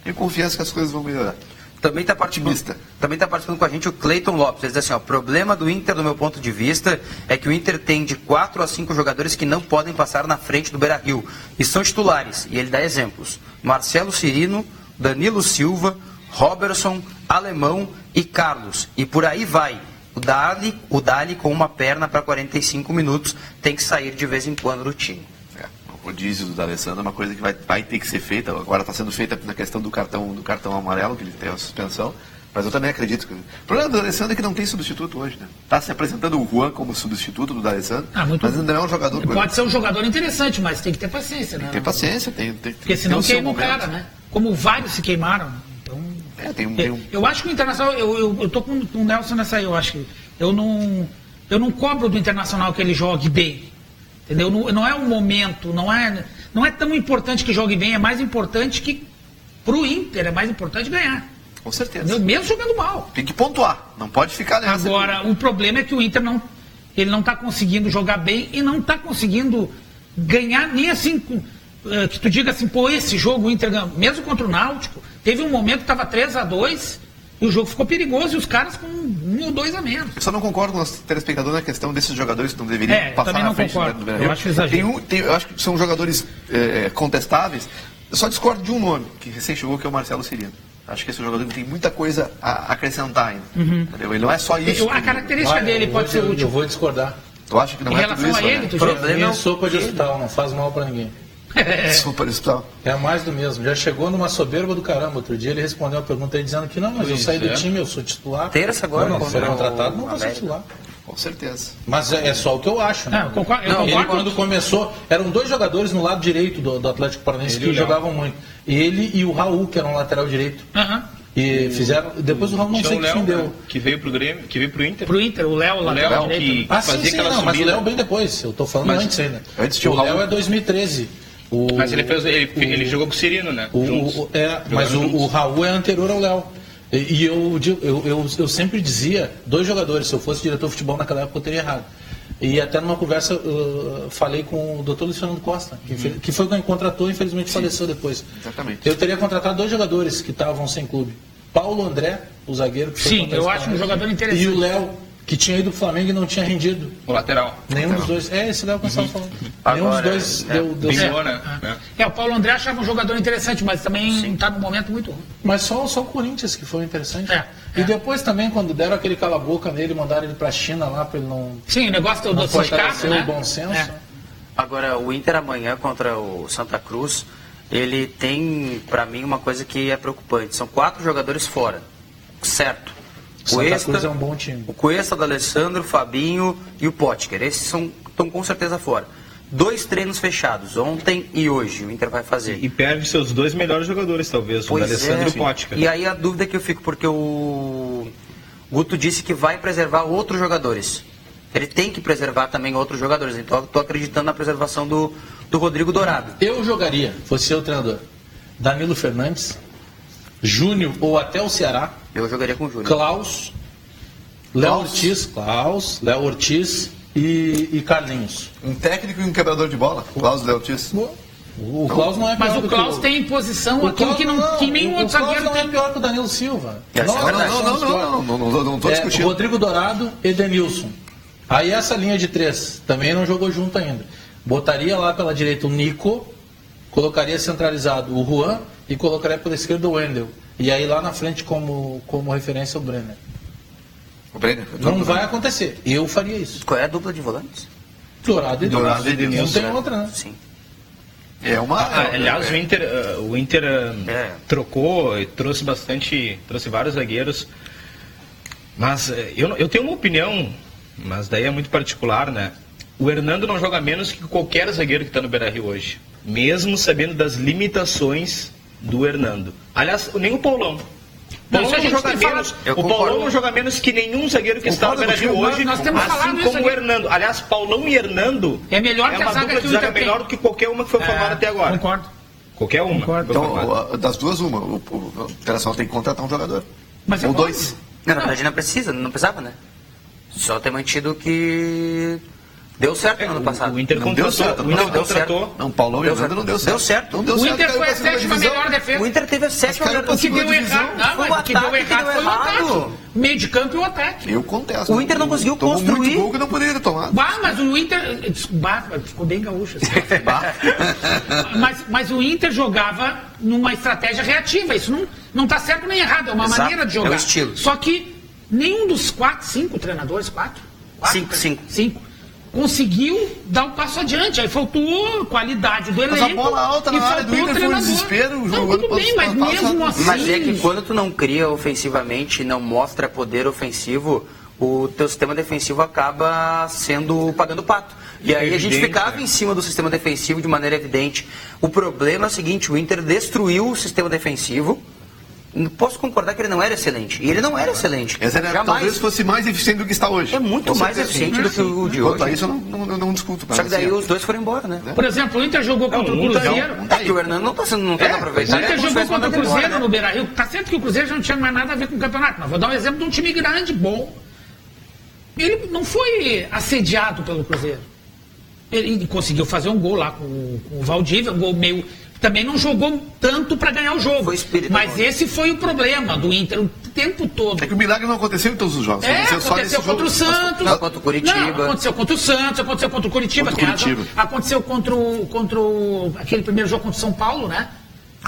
Speaker 3: Tenho confiança que as coisas vão melhorar.
Speaker 5: Também está participando com a gente o Cleiton Lopes. Ele diz assim, ó, o problema do Inter, do meu ponto de vista, é que o Inter tem de 4 a 5 jogadores que não podem passar na frente do Beira-Rio. E são titulares. E ele dá exemplos. Marcelo Cirino, Danilo Silva, Robertson, Alemão e Carlos. E por aí vai. O Dali com uma perna para 45 minutos tem que sair de vez em quando do time.
Speaker 3: O rodízio do D'Alessandro é uma coisa que vai ter que ser feita. Agora está sendo feita na questão do cartão amarelo, que ele tem a suspensão. Mas eu também acredito que... O problema do D'Alessandro é que não tem substituto hoje, né? Está se apresentando o Juan como substituto do D'Alessandro, mas ainda não é um jogador...
Speaker 6: Pode ser um jogador interessante, mas tem que ter paciência, né?
Speaker 3: Tem que ter paciência, tem
Speaker 6: porque senão queima o cara, né? Como vários se queimaram. Então, eu acho que o Internacional... Eu tô com o Nelson nessa aí, eu acho que... Eu não cobro do Internacional que ele jogue bem. Entendeu? Não é o momento, não é tão importante que jogue bem, é mais importante que pro Inter, é mais importante ganhar.
Speaker 3: Com certeza.
Speaker 6: Entendeu? Mesmo jogando mal.
Speaker 3: Tem que pontuar, não pode ficar nessa.
Speaker 6: Agora, o problema é que o Inter não está conseguindo jogar bem e não está conseguindo ganhar nem assim, que tu diga assim, pô, esse jogo o Inter ganhou, mesmo contra o Náutico, teve um momento que estava 3-2 e o jogo ficou perigoso e os caras com 1 ou 2 a menos.
Speaker 3: Eu só não concordo com o nosso telespectador na questão desses jogadores que não deveriam passar na frente do Beira-Rio.
Speaker 6: Eu acho exagero.
Speaker 3: Eu acho que são jogadores contestáveis. Eu só discordo de um nome, que recém chegou, que é o Marcelo Cirino. Acho que esse jogador tem muita coisa a acrescentar ainda. Ele não é só isso.
Speaker 6: A característica dele pode ser útil.
Speaker 4: Eu vou discordar.
Speaker 3: Tu acha que não é tudo isso?
Speaker 6: Em relação a ele,
Speaker 3: né?
Speaker 6: tu
Speaker 4: Problema é sopa de hospital, não faz mal pra ninguém.
Speaker 3: Sopa de hospital.
Speaker 4: É mais do mesmo. Já chegou numa soberba do caramba. Outro dia ele respondeu uma pergunta aí dizendo que não, mas eu saí do time, eu sou titular.
Speaker 5: Terça agora.
Speaker 4: Não, será contratado, não vou ser titular.
Speaker 3: Com certeza.
Speaker 4: Mas é só o que eu acho, né?
Speaker 6: Eu concordo.
Speaker 4: Ele, quando começou, eram 2 jogadores no lado direito do Atlético Paranaense que jogavam muito. Ele e o Raul, que era um lateral direito. E fizeram. Depois o Raul não sei o que fim deu.
Speaker 7: Que veio pro Grêmio, que veio pro Inter.
Speaker 6: Pro Inter, o Léo lateral direito.
Speaker 7: Que fazia
Speaker 4: sim,
Speaker 7: aquela
Speaker 4: não, mas o
Speaker 7: subida.
Speaker 4: Léo bem depois. Eu tô falando antes ainda.
Speaker 3: Antes tinha
Speaker 4: o Léo é 2013.
Speaker 7: Mas ele jogou com o Cirino, né?
Speaker 4: Mas o Raul é anterior ao Léo. E eu sempre dizia, 2 jogadores, se eu fosse diretor de futebol naquela época eu teria errado. E até numa conversa falei com o Dr. Luiz Fernando Costa, que foi quem contratou e infelizmente faleceu depois.
Speaker 3: Exatamente.
Speaker 4: Eu teria contratado 2 jogadores que estavam sem clube. Paulo André, o zagueiro. Que
Speaker 6: sim, eu acho um jogador interessante.
Speaker 4: E o Léo, que tinha ido pro Flamengo e não tinha rendido.
Speaker 7: O lateral.
Speaker 4: Nenhum dos dois. Esse Léo que nós estamos falando. Nenhum dos dois deu
Speaker 7: certo. Né?
Speaker 6: O Paulo André achava um jogador interessante, mas também está num momento muito ruim.
Speaker 4: Mas só o Corinthians que foi interessante. E depois também, quando deram aquele cala-boca nele, mandaram ele para a China lá, para ele não...
Speaker 6: Sim, o negócio do sindicato, né?
Speaker 4: O bom senso.
Speaker 5: Agora, o Inter amanhã contra o Santa Cruz, ele tem, para mim, uma coisa que é preocupante. São 4 jogadores fora. Certo.
Speaker 4: Santa Cruz é um bom time.
Speaker 5: O Cuesta, o D'Alessandro, o Fabinho e o Potker. Esses estão com certeza fora. 2 treinos fechados, ontem e hoje, o Inter vai fazer.
Speaker 7: E perde seus 2 melhores jogadores, talvez, o D'Alessandro e o Potker.
Speaker 5: E aí a dúvida que eu fico, porque o Guto disse que vai preservar outros jogadores. Ele tem que preservar também outros jogadores. Então eu estou acreditando na preservação do Rodrigo Dourado.
Speaker 4: Eu jogaria, fosse eu treinador, Danilo Fernandes, Júnior ou até o Ceará.
Speaker 5: Eu jogaria com o Júnior.
Speaker 4: Klaus, Léo Ortiz e Carlinhos.
Speaker 3: Um técnico e um quebrador de bola, Klaus Léo Ortiz.
Speaker 4: O Klaus não é pior.
Speaker 6: Mas o Klaus tem posição aquilo que nenhum outro zagueiro
Speaker 4: não
Speaker 6: tem.
Speaker 4: é pior que o Danilo Silva.
Speaker 3: Não estou discutindo.
Speaker 4: Rodrigo Dourado, Edenilson. Aí essa linha de 3 também não jogou junto ainda. Botaria lá pela direita o Nico, colocaria centralizado o Juan e colocaria pela esquerda o Wendel. e aí lá na frente como referência o Brenner.
Speaker 3: O Brenner?
Speaker 4: Não vai acontecer. Eu faria isso.
Speaker 5: Qual é a dupla de volantes?
Speaker 4: Dourado e Edenilson. Não tem outra, né?
Speaker 5: Sim.
Speaker 3: É uma...
Speaker 7: aliás, o Inter trocou e trouxe vários zagueiros. Mas eu tenho uma opinião, mas daí é muito particular, né? O Hernando não joga menos que qualquer zagueiro que está no Beira-Rio hoje. Mesmo sabendo das limitações do Hernando. Aliás, nem o Paulão. O Paulão não joga menos que nenhum zagueiro que está no Beira-Rio hoje, assim como o Hernando. Aliás, Paulão e Hernando
Speaker 6: é melhor que
Speaker 7: uma dupla de zaga melhor do que qualquer uma que foi formada até agora.
Speaker 6: Concordo.
Speaker 7: Qualquer uma.
Speaker 6: Concordo.
Speaker 3: Então, das duas, uma. O Internacional tem que contratar um jogador.
Speaker 6: Mas
Speaker 3: ou dois.
Speaker 5: Na verdade não precisava, né? Só ter mantido que... Deu certo no ano passado.
Speaker 7: O Inter contratou.
Speaker 3: Não, Paulão e Hernando não deu certo.
Speaker 5: Deu certo.
Speaker 3: Não deu
Speaker 6: o
Speaker 3: certo.
Speaker 6: Inter foi a sétima melhor defesa.
Speaker 5: O Inter teve a sétima melhor defesa.
Speaker 6: O que deu errado. Não, o que deu errado foi o ataque. Meio de campo e o ataque.
Speaker 3: Eu contesto.
Speaker 5: O Inter não conseguiu construir.
Speaker 3: Tomou muito gol que não poderia ter tomado.
Speaker 6: Mas o Inter... Ficou bem gaúcho. Mas o Inter jogava numa estratégia reativa. Isso não está certo nem errado. É uma maneira de jogar.
Speaker 5: É o estilo.
Speaker 6: Só que nenhum dos 5 treinadores, 5 conseguiu dar um passo adiante. Aí faltou qualidade do elenco.
Speaker 3: Mas a bola alta na área do Inter foi um desespero.
Speaker 6: Não, tudo bem, mas mesmo assim...
Speaker 5: Mas é que quando tu não cria ofensivamente, não mostra poder ofensivo, o teu sistema defensivo acaba pagando pato. E aí a gente ficava em cima do sistema defensivo de maneira evidente. O problema é o seguinte, o Inter destruiu o sistema defensivo. Posso concordar que ele não era excelente. E ele não era excelente.
Speaker 3: Talvez fosse mais eficiente do que está hoje.
Speaker 5: É muito mais eficiente do que o de hoje.
Speaker 3: Quanto a isso, eu não discuto.
Speaker 5: Só que daí os dois foram embora, né?
Speaker 6: Por exemplo, o Inter jogou contra o Cruzeiro.
Speaker 5: Que o Hernando não está sendo aproveitado.
Speaker 6: O Inter jogou contra o Cruzeiro no Beira-Rio. Tá certo que o Cruzeiro já não tinha mais nada a ver com o campeonato. Mas vou dar um exemplo de um time grande, bom. Ele não foi assediado pelo Cruzeiro. Ele conseguiu fazer um gol lá com o Valdívia, um gol meio... Também não jogou tanto para ganhar o jogo. Mas esse foi o problema do Inter o tempo todo.
Speaker 3: É que o milagre não aconteceu em todos os jogos.
Speaker 6: Aconteceu contra o Santos.
Speaker 5: Contra o Curitiba.
Speaker 6: Não, aconteceu contra o Santos, aconteceu contra o Curitiba. Aconteceu contra aquele primeiro jogo contra o São Paulo, né?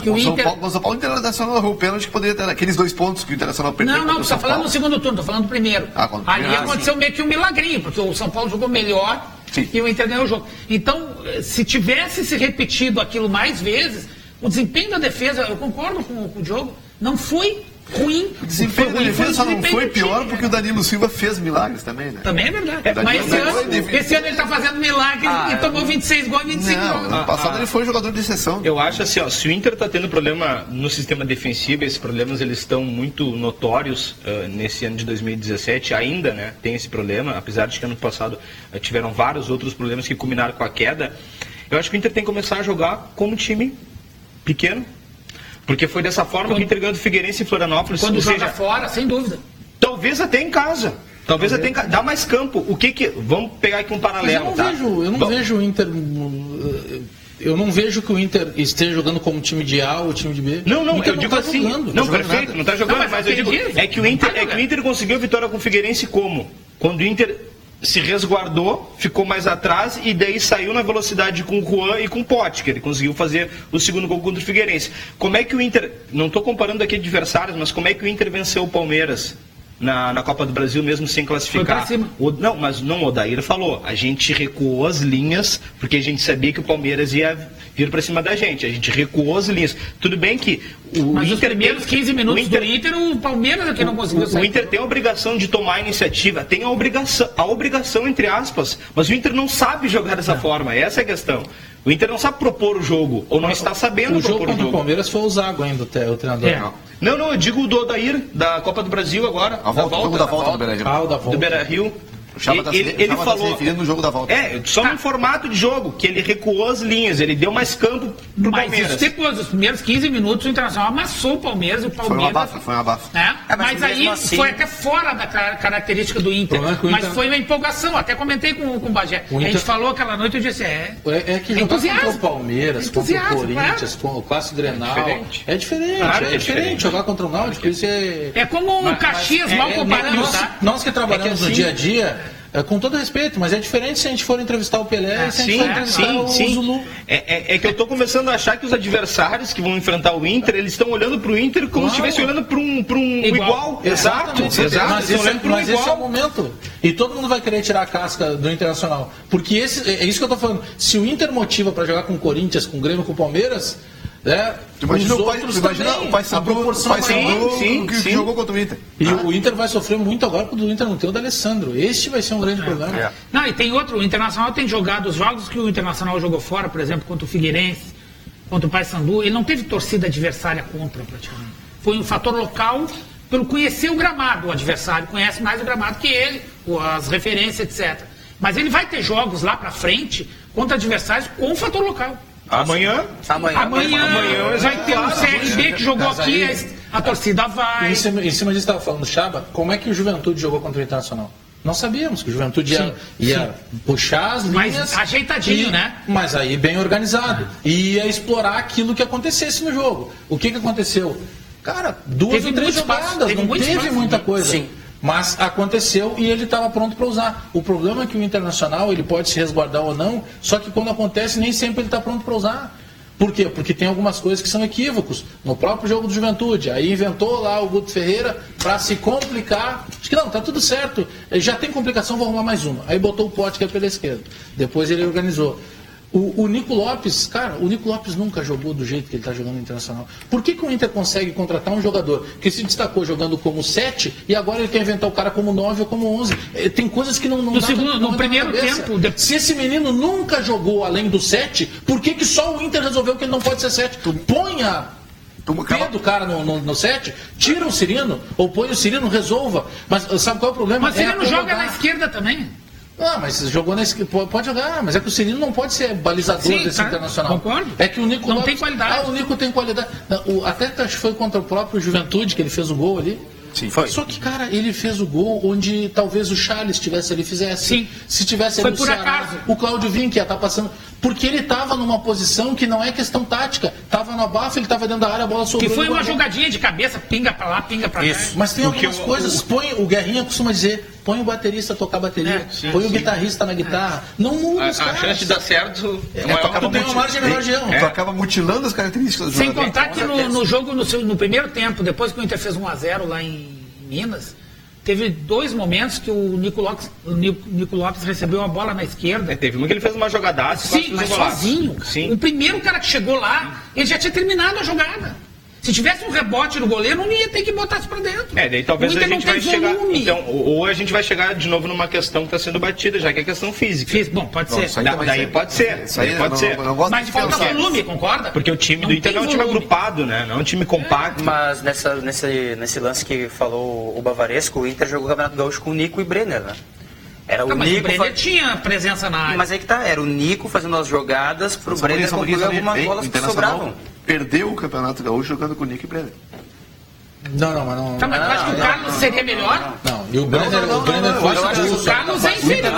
Speaker 6: Que o
Speaker 3: São Paulo Internacional errou o pênalti que poderia ter aqueles 2 pontos que o Internacional perdeu.
Speaker 6: Não, você está falando no segundo turno, estou falando do primeiro. Ali aconteceu
Speaker 5: sim.
Speaker 6: Meio que um milagrinho, porque o São Paulo jogou melhor. Sim. E o Inter ganhou o jogo. Então, se tivesse se repetido aquilo mais vezes, o desempenho da defesa, eu concordo com o Diogo, não foi ruim.
Speaker 3: O desempenho da defesa só não foi pior porque o Danilo Silva fez milagres também, né?
Speaker 6: Também é verdade. Mas esse ano ele está fazendo milagres e tomou 26 gols e 25 gols.
Speaker 3: Ano passado ele foi jogador de exceção.
Speaker 7: Eu acho assim, se o Inter está tendo problema no sistema defensivo, esses problemas eles estão muito notórios nesse ano de 2017 ainda, né? Tem esse problema, apesar de que ano passado tiveram vários outros problemas que culminaram com a queda. Eu acho que o Inter tem que começar a jogar como time pequeno. Porque foi dessa forma que o Inter ganhou do Figueirense em Florianópolis.
Speaker 6: Quando joga fora, sem dúvida.
Speaker 7: Talvez até em casa. Dá mais campo. Vamos pegar aqui um paralelo.
Speaker 4: Eu não vejo o Inter. Eu não vejo que o Inter esteja jogando como time de A ou time de B.
Speaker 7: Não, eu digo assim. Não, perfeito, não está jogando, mas eu digo. É que o Inter conseguiu vitória com o Figueirense como? Quando o Inter se resguardou, ficou mais atrás e daí saiu na velocidade com o Juan e com o Pote, que ele conseguiu fazer o segundo gol contra o Figueirense. Como é que o Inter, não estou comparando aqui adversários, mas como é que o Inter venceu o Palmeiras na Copa do Brasil mesmo sem classificar?
Speaker 6: Foi pra cima.
Speaker 7: O Odair falou, a gente recuou as linhas porque a gente sabia que o Palmeiras ia vir para cima da gente, a gente recuou as linhas. Tudo bem que
Speaker 6: mas os primeiros 15 minutos do Inter, o Palmeiras aqui não conseguiu sair.
Speaker 7: O Inter tem a obrigação de tomar a iniciativa, tem a obrigação entre aspas, mas o Inter não sabe jogar dessa forma, essa é a questão. O Inter não sabe propor o jogo, ou não está sabendo propor o jogo.
Speaker 4: O jogo contra o Palmeiras foi o Zago ainda, o treinador.
Speaker 7: Não, eu digo o do Odair, da Copa do Brasil agora.
Speaker 3: Da volta do Beira-Rio.
Speaker 7: Do Beira-Rio. Ele falou
Speaker 3: no jogo da volta.
Speaker 7: Só no formato de jogo, que ele recuou as linhas, ele deu mais campo pro Palmeiras.
Speaker 6: Mas depois dos primeiros 15 minutos, o Internacional amassou o Palmeiras.
Speaker 3: Foi uma abafa.
Speaker 6: Mas aí assim, foi até fora da característica do Inter. Mas foi uma empolgação, até comentei com o Bagé. A gente falou aquela noite, eu disse,
Speaker 4: que jogar contra o Palmeiras, contra o Corinthians, com o Clássico Grenal, é diferente. Jogar contra o Náutico, isso
Speaker 6: é como o Caxias, mal comparando, tá?
Speaker 4: Nós que trabalhamos no dia a dia, Com todo respeito, mas é diferente se a gente for entrevistar o Pelé e se a gente for entrevistar o Zulu.
Speaker 7: É que eu tô começando a achar que os adversários que vão enfrentar o Inter, eles estão olhando pro Inter como se estivessem olhando para um igual. Exato.
Speaker 4: Mas esse é o momento. E todo mundo vai querer tirar a casca do Internacional. Porque é isso que eu tô falando. Se o Inter motiva para jogar com o Corinthians, com o Grêmio, com o Palmeiras...
Speaker 3: Imagina o Paysandu que jogou contra o Inter.
Speaker 4: E o Inter vai sofrer muito agora porque o Inter não tem o D'Alessandro. Este vai ser um grande problema.
Speaker 6: Não, e tem outro, o Internacional tem jogado os jogos que o Internacional jogou fora, por exemplo, contra o Figueirense, contra o Paysandu, ele não teve torcida adversária contra praticamente. Foi um fator local pelo conhecer o gramado, o adversário conhece mais o gramado que ele, as referências, etc. Mas ele vai ter jogos lá pra frente contra adversários com o fator local.
Speaker 7: Amanhã
Speaker 6: vai ter um CRB que jogou aqui, a torcida vai.
Speaker 4: Em cima disso estava falando, Chaba, como é que o Juventude jogou contra o Internacional? Nós sabíamos que o Juventude ia puxar as linhas.
Speaker 6: Mas ajeitadinho, né?
Speaker 4: Mas aí bem organizado. E ia explorar aquilo que acontecesse no jogo. O que aconteceu? Cara, 2 ou 3 jogadas, não teve muita coisa. Sim. Mas aconteceu e ele estava pronto para usar. O problema é que o Internacional ele pode se resguardar ou não, só que quando acontece nem sempre ele está pronto para usar. Por quê? Porque tem algumas coisas que são equívocos. No próprio jogo do Juventude, aí inventou lá o Guto Ferreira para se complicar. Acho que não, tá tudo certo. Já tem complicação, vou arrumar mais uma. Aí botou o Pote que é pela esquerda. Depois ele organizou. O Nico Lopes, cara, o Nico Lopes nunca jogou do jeito que ele está jogando no Internacional. Por que o Inter consegue contratar um jogador que se destacou jogando como 7 e agora ele quer inventar o cara como 9 ou como 11? Tem coisas que não
Speaker 6: no primeiro tempo.
Speaker 4: Se esse menino nunca jogou além do 7, por que só o Inter resolveu que ele não pode ser 7? Ponha do cara no 7, tira o Cirino, ou põe o Cirino, resolva. Mas sabe qual é o problema?
Speaker 6: Mas o Cirino joga na esquerda também.
Speaker 4: Ah, mas jogou pode jogar, mas é que o Cirino não pode ser balizador desse Internacional.
Speaker 6: Concordo.
Speaker 4: É que o Nico
Speaker 6: não tem qualidade.
Speaker 4: O Nico tem qualidade. Até acho que foi contra o próprio Juventude que ele fez o gol ali.
Speaker 3: Sim, foi.
Speaker 4: Só que, cara, ele fez o gol onde talvez o Charles estivesse ali, fizesse.
Speaker 6: Sim.
Speaker 4: Se tivesse ali
Speaker 6: foi por acaso.
Speaker 4: O Cláudio Vinck ia estar passando. Porque ele estava numa posição que não é questão tática. Estava no abafo, ele estava dentro da área, a bola sobrou.
Speaker 6: Que foi uma jogadinha de cabeça, pinga pra lá, pinga pra cá.
Speaker 4: Mas tem algumas coisas. O Guerrinha costuma dizer, põe o baterista a tocar bateria, põe o guitarrista na guitarra. Não muda os caras.
Speaker 7: A chance de dar certo
Speaker 4: tu tem uma margem menor de erro.
Speaker 3: Tu acaba mutilando as características do
Speaker 6: jogador. Sem contar que no jogo, no primeiro tempo, depois que o Inter fez 1-0 lá em Minas, teve 2 momentos que o Nico Lopes recebeu a bola na esquerda.
Speaker 7: Teve uma que ele fez uma jogadaça.
Speaker 6: Sim, mas sozinho. Sim. O primeiro cara que chegou lá, ele já tinha terminado a jogada. Se tivesse um rebote no goleiro, não ia ter que botar isso pra dentro.
Speaker 7: Daí talvez a gente vai chegar. Então, ou a gente vai chegar de novo numa questão que está sendo batida, já que é questão física.
Speaker 6: Bom, pode ser.
Speaker 7: Daí pode ser. Pode ser.
Speaker 6: Mas falta volume, concorda?
Speaker 7: Porque o time do Inter não é um time agrupado, né? Não é um time compacto.
Speaker 5: Mas nesse lance que falou o Bavaresco, o Inter jogou o Campeonato Gaúcho com o Nico e Brenner, né? Era o Nico.
Speaker 6: O Brenner tinha presença na área.
Speaker 5: Mas é que tá, era o Nico fazendo as jogadas pro Brenner concluir algumas bolas que sobravam.
Speaker 3: Perdeu o Campeonato Gaúcho jogando com o Nico e Brenner.
Speaker 4: Não, mas não.
Speaker 6: Tá, mas tu acha que o Carlos seria melhor?
Speaker 4: Não, e o Brenner foi expulso.
Speaker 6: O Carlos é inferior.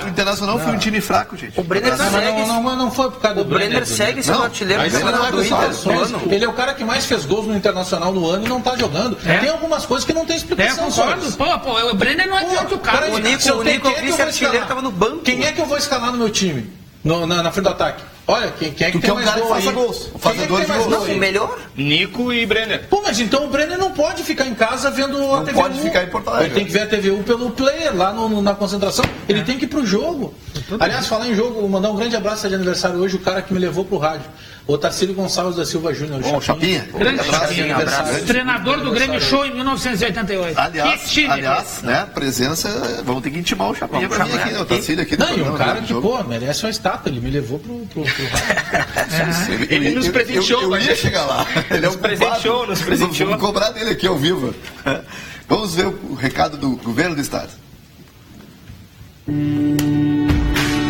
Speaker 3: O Internacional foi um time fraco, gente.
Speaker 5: O Brenner segue.
Speaker 4: Não foi por causa do Brenner.
Speaker 5: O Brenner segue sendo artilheiro do Campeonato do Inter.
Speaker 4: Ele é o cara que mais fez gols no Internacional no ano e não tá jogando. Tem algumas coisas que não tem explicação.
Speaker 6: Pô, o Brenner não é pior que o Carlos.
Speaker 5: O Nico, o vice-artilheiro, tava no banco.
Speaker 4: Quem é que eu vou escalar no meu time? Na frente do ataque? Olha, quem é que tem mais gol aí?
Speaker 3: O fazedor de gols.
Speaker 5: Não, o melhor?
Speaker 7: Nico e Brenner.
Speaker 4: Pô, mas então o Brenner não pode ficar em casa vendo a TVU.
Speaker 3: Não pode ficar em Porto Alegre.
Speaker 4: Ele tem que ver a TVU pelo player, lá na concentração. Ele tem que ir pro jogo. Aliás, falar em jogo, vou mandar um grande abraço de aniversário hoje, o cara que me levou pro rádio. O Tarcílio Gonçalves da Silva Júnior.
Speaker 3: Bom, Chapinha.
Speaker 6: Grande abraço. Treinador do Grêmio Show em 1988.
Speaker 3: Aliás, né, presença, vamos ter que intimar o Chapinha pra vir aqui, o Tarcílio aqui.
Speaker 4: Não, e um cara que, pô, merece uma estátua, ele me levou pro rádio.
Speaker 7: Ele nos presenteou.
Speaker 3: Eu ia chegar lá. Ele
Speaker 7: nos presenteou.
Speaker 3: Vamos cobrar dele aqui ao vivo. Vamos ver o recado do governo do estado.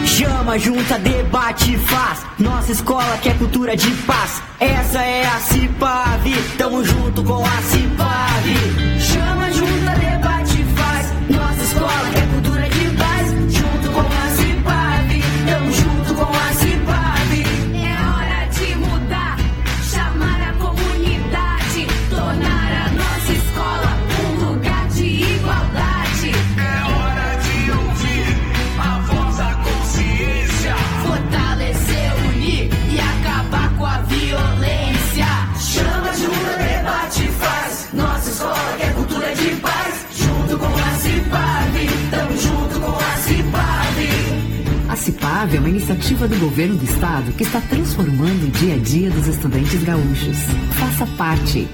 Speaker 8: Chama, junta, debate, faz. Nossa escola quer cultura de paz. Essa é a Cipavi, tamo junto com a Cipavi. Chama, junta, debate, faz. Nossa escola quer cultura de paz. Junto com a Cipavi, tamo junto com a Cipavi.
Speaker 9: É hora de mudar, chamar a comunidade, tornar a nossa escola um lugar de igualdade.
Speaker 10: É hora de ouvir Cipave é uma iniciativa do governo do estado que está transformando o dia a dia dos estudantes gaúchos. Faça parte.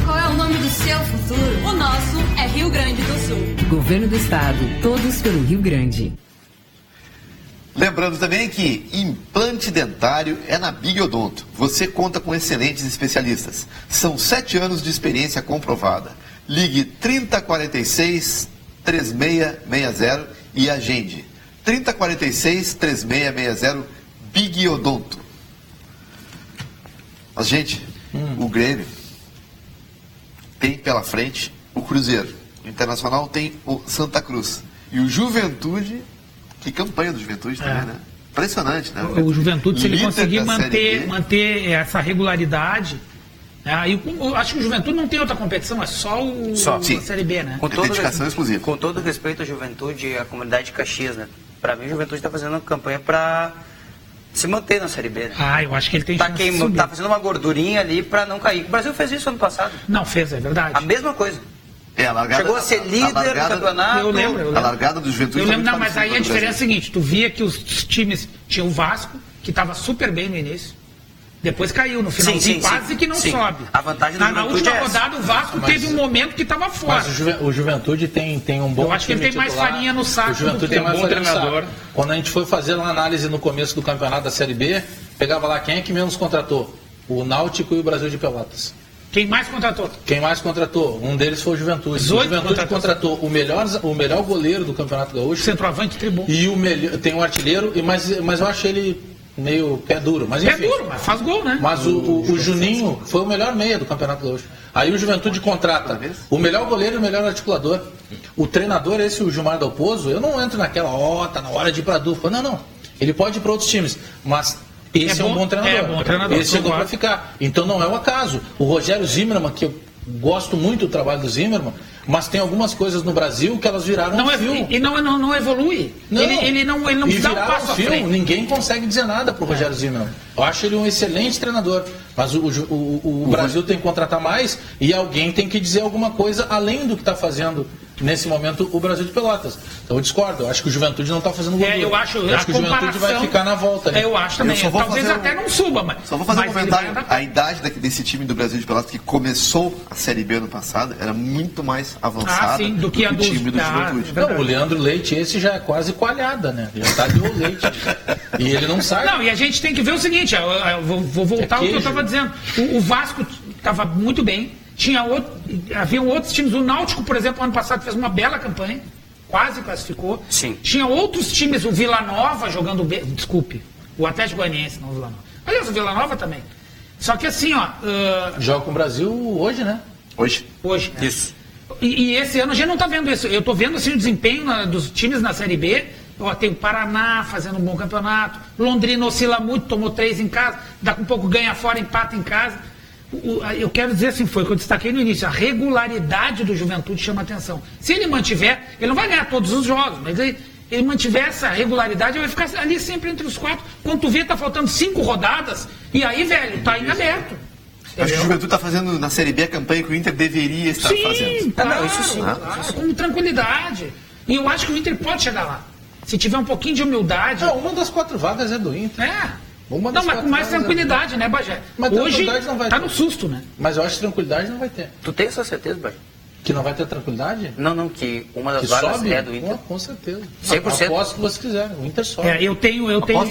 Speaker 9: Qual é o nome do seu futuro? O nosso é Rio Grande do Sul.
Speaker 10: Governo do estado, todos pelo Rio Grande.
Speaker 3: Lembrando também que implante dentário é na Big Odonto. Você conta com excelentes especialistas. São 7 anos de experiência comprovada. Ligue 3046-3660 e agende. 3046-3660 Big Odonto. Mas, gente, o Grêmio tem pela frente o Cruzeiro. O Internacional tem o Santa Cruz. E o Juventude... Que campanha do Juventude também, né? Impressionante, né?
Speaker 6: O Juventude, se ele conseguir manter essa regularidade... eu acho que o Juventude não tem outra competição, é só a Série B, né?
Speaker 3: Dedicação exclusiva.
Speaker 5: Com todo respeito à Juventude e à comunidade de Caxias, né? Para mim, a Juventude está fazendo uma campanha para se manter na Série B, né?
Speaker 6: Eu acho que ele tem chance de subir.
Speaker 5: Tá fazendo uma gordurinha ali para não cair. O Brasil fez isso ano passado.
Speaker 6: Não, fez, é verdade.
Speaker 5: A mesma coisa. Chegou a ser líder do campeonato.
Speaker 6: Eu lembro.
Speaker 3: A largada do Juventude.
Speaker 6: Eu lembro, mas aí a diferença é a seguinte: tu via que os times tinham o Vasco, que estava super bem no início. Depois caiu no finalzinho, quase que não sobe.
Speaker 5: A vantagem do
Speaker 6: na última rodada, o Vasco teve um momento que estava fora.
Speaker 4: Mas o Juventude tem um bom.
Speaker 6: Eu acho que ele tem mais farinha no saco.
Speaker 4: O Juventude tem mais farinha no saco. Quando a gente foi fazer uma análise no começo do campeonato da Série B, pegava lá quem é que menos contratou: o Náutico e o Brasil de Pelotas.
Speaker 6: Quem mais contratou?
Speaker 4: Um deles foi o Juventude. O Juventude contratou o melhor goleiro do Campeonato Gaúcho.
Speaker 6: Centroavante tribom.
Speaker 4: E tem um artilheiro, mas eu acho ele meio pé duro. Mas enfim.
Speaker 6: Pé duro, mas faz gol, né?
Speaker 4: Mas o Juninho foi o melhor meia do Campeonato Gaúcho. Aí o Juventude contrata o melhor goleiro e o melhor articulador. O treinador, o Gilmar Dalpozo, eu não entro naquela, tá na hora de ir pra dupla. Não. Ele pode ir para outros times, mas... Esse é um bom treinador. Esse chegou para ficar. Então não é um acaso. O Rogério Zimmermann, que eu gosto muito do trabalho do Zimmermann, mas tem algumas coisas no Brasil que elas viraram fio.
Speaker 6: E não evolui. Ele não dá um passo à frente.
Speaker 4: Ninguém consegue dizer nada para o Rogério Zimmermann. Eu acho ele um excelente treinador. Mas o Brasil tem que contratar mais e alguém tem que dizer alguma coisa além do que está fazendo nesse momento o Brasil de Pelotas. Então eu discordo. Eu acho que o Juventude não está fazendo gol.
Speaker 6: Eu acho
Speaker 4: que o Juventude vai ficar na volta. Né?
Speaker 6: Eu acho também. Talvez até não suba, mas...
Speaker 3: Só vou fazer um comentário. A idade desse time do Brasil de Pelotas que começou a Série B ano passado era muito mais avançada
Speaker 6: do que o
Speaker 3: time do Juventude.
Speaker 4: Não, o Leandro Leite, esse já é quase coalhada, né? Já está de leite. E ele não sai.
Speaker 6: Não, e a gente tem que ver o seguinte, eu vou voltar ao que eu estava dizendo. O Vasco estava muito bem. Haviam outros times. O Náutico, por exemplo, ano passado fez uma bela campanha, quase classificou.
Speaker 5: Sim.
Speaker 6: Tinha outros times, o Vila Nova jogando bem. Desculpe, o Atlético Goianiense, não o Vila Nova. Aliás, o Vila Nova também. Só que assim,
Speaker 4: joga com o Brasil hoje, né?
Speaker 3: Hoje.
Speaker 6: Né?
Speaker 5: Isso.
Speaker 6: E esse ano a gente não está vendo isso. Eu estou vendo assim, o desempenho dos times na Série B. Tem o Paraná fazendo um bom campeonato. Londrina oscila muito, tomou 3 em casa. Daqui a pouco ganha fora, empata em casa. Eu quero dizer assim, foi o que eu destaquei no início, a regularidade do Juventude chama atenção. Se ele mantiver, ele não vai ganhar todos os jogos, mas ele mantiver essa regularidade, ele vai ficar ali sempre entre os 4. Quando tu vê, tá faltando 5 rodadas, e aí, velho, tá em aberto.
Speaker 3: Acho que o Juventude está fazendo na Série B a campanha que o Inter deveria estar fazendo.
Speaker 6: Claro, isso sim. Claro, com tranquilidade. E eu acho que o Inter pode chegar lá. Se tiver um pouquinho de humildade...
Speaker 4: Uma das 4 vagas é do Inter.
Speaker 6: Mas com mais tranquilidade, né, Bagé?
Speaker 4: Mas
Speaker 6: hoje
Speaker 4: não vai
Speaker 6: tá
Speaker 4: ter.
Speaker 6: No susto, né?
Speaker 4: Mas eu acho que tranquilidade não vai ter.
Speaker 5: Tu tem essa certeza, Bagé?
Speaker 4: Que não vai ter tranquilidade?
Speaker 5: Não, que uma das vagas é do Inter.
Speaker 4: Com certeza.
Speaker 5: 100%.
Speaker 4: Aposto que vocês quiserem, o Inter sobe.
Speaker 6: Eu tenho... Eu não tenho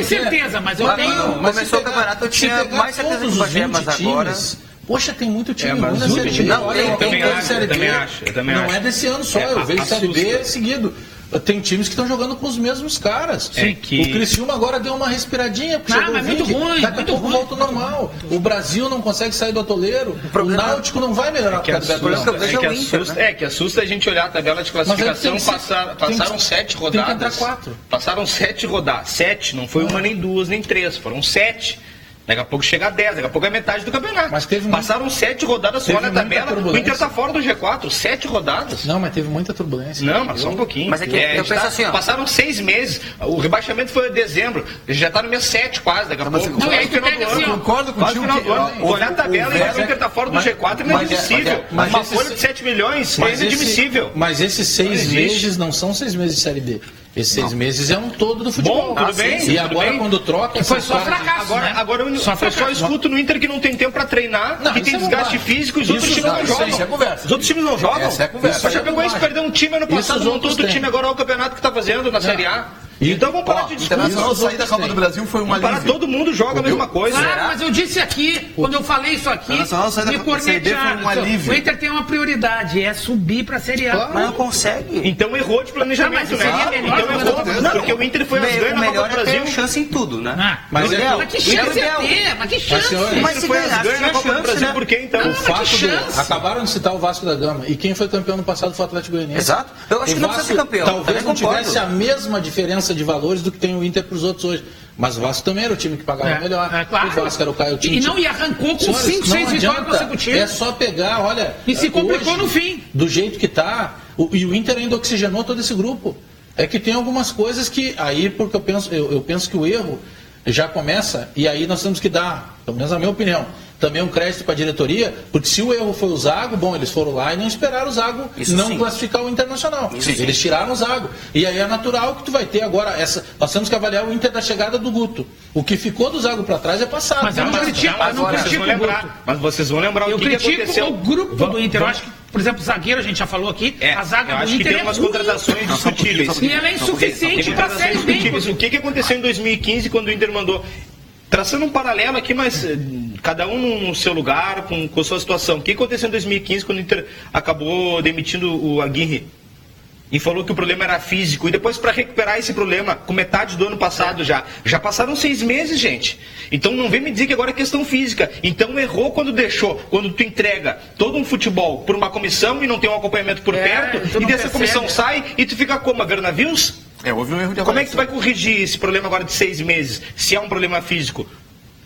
Speaker 6: certeza, mas eu tenho...
Speaker 5: Começou o campeonato, eu tinha mais certeza que o Bagé, mas agora...
Speaker 4: Poxa, tem muito time ruim na Série B.
Speaker 7: Eu também acho.
Speaker 4: Não é desse ano só, eu vejo Série B seguido. Tem times que estão jogando com os mesmos caras.
Speaker 6: Sim.
Speaker 4: O Criciúma agora deu uma respiradinha.
Speaker 6: Mas muito ruim.
Speaker 4: Daqui a pouco volta ao normal. O Brasil não consegue sair do atoleiro. O Náutico não vai melhorar
Speaker 7: que assusta a gente olhar a tabela de classificação. Passaram 7 rodadas.
Speaker 4: Tem que entrar 4.
Speaker 7: Passaram 7 rodadas. 7, não foi uma, nem 2, nem 3. Foram 7. Daqui a pouco chega a 10, daqui a pouco é metade do campeonato.
Speaker 4: Mas
Speaker 7: passaram 7 rodadas só na tabela. O Inter tá fora do G4, 7 rodadas.
Speaker 4: Não, mas teve muita turbulência.
Speaker 7: Não, mas só um pouquinho.
Speaker 5: Mas é que eu penso assim, ó.
Speaker 7: Passaram 6 meses. O rebaixamento foi em dezembro. Já tá no mês 7 quase, daqui a pouco.
Speaker 3: Eu concordo contigo.
Speaker 7: Olhar a tabela e o Inter tá fora do G4 é inadmissível. Uma folha de 7 milhões é inadmissível.
Speaker 4: Mas esses 6 meses não são 6 meses de Série B. Esses 6 meses é um todo do futebol.
Speaker 7: Bom, tudo bem,
Speaker 4: e agora quando troca...
Speaker 6: Foi só fracasso,
Speaker 7: Agora eu só escuto no Inter que não tem tempo pra treinar, que tem desgaste físico e os outros times não jogam.
Speaker 3: Isso é conversa.
Speaker 7: Os outros times não jogam.
Speaker 3: Essa é a conversa.
Speaker 7: O Chapecoense perdeu um time ano passado, montou outro time, agora olha o campeonato que tá fazendo na Série A. Então vamos parar de discutir.
Speaker 3: Internacional sair da Copa do Brasil foi uma
Speaker 7: alívio. Todo mundo joga a mesma coisa.
Speaker 6: Claro, mas eu disse aqui, quando eu falei isso aqui, me cornetearam. O Inter tem uma prioridade, é subir pra Série A.
Speaker 5: Mas não consegue.
Speaker 7: Então errou de planejamento, né? Então errou, porque o Inter foi as ganhas na Copa do Brasil.
Speaker 5: Chance em tudo, né?
Speaker 6: Mas que chance é ter? Mas que chance?
Speaker 5: Mas se
Speaker 7: foi as ganhas na Copa do Brasil, por quê então?
Speaker 4: O fato acabaram de citar o Vasco da Gama. E quem foi campeão no passado foi o Atlético Goianiense.
Speaker 5: Exato. Eu acho que não precisa ser campeão.
Speaker 4: Talvez não tivesse a mesma diferença de valores do que tem o Inter para os outros hoje. Mas o Vasco também era o time que pagava melhor.
Speaker 6: Claro.
Speaker 4: O Vasco era o time.
Speaker 6: E arrancou com 5, 6 vitórias consecutivas.
Speaker 4: É só pegar, olha.
Speaker 6: E se complicou
Speaker 4: hoje,
Speaker 6: no fim.
Speaker 4: Do jeito que tá. E o Inter ainda oxigenou todo esse grupo. É que tem algumas coisas que. Aí, porque eu penso que o erro já começa, e aí nós temos que dar, pelo menos na minha opinião, também um crédito para a diretoria, porque se o erro foi o Zago, bom, eles foram lá e não esperaram o Zago classificar o Internacional. Eles tiraram o Zago. E aí é natural que tu vai ter agora nós temos que avaliar o Inter da chegada do Guto. O que ficou do Zago para trás é passado.
Speaker 6: Mas eu não critico o Guto.
Speaker 7: Mas vocês vão lembrar o que aconteceu.
Speaker 6: O grupo do Inter, eu acho que, por exemplo, zagueiro, a gente já falou aqui, a zaga do Inter
Speaker 7: tem umas contratações discutíveis.
Speaker 6: E ela é insuficiente para a Série B.
Speaker 7: O que aconteceu em 2015 quando o Inter mandou... Traçando um paralelo aqui, mas cada um no seu lugar, com sua situação. O que aconteceu em 2015 quando o Inter acabou demitindo o Aguirre? E falou que o problema era físico. E depois, para recuperar esse problema, com metade do ano passado já passaram 6 meses, gente. Então não vem me dizer que agora é questão física. Então errou quando tu entrega todo um futebol por uma comissão e não tem um acompanhamento por perto, e dessa comissão sai e tu fica como? A ver navios?
Speaker 3: Houve um erro de avaliação.
Speaker 7: Como é que tu vai corrigir esse problema agora de 6 meses, se é um problema físico?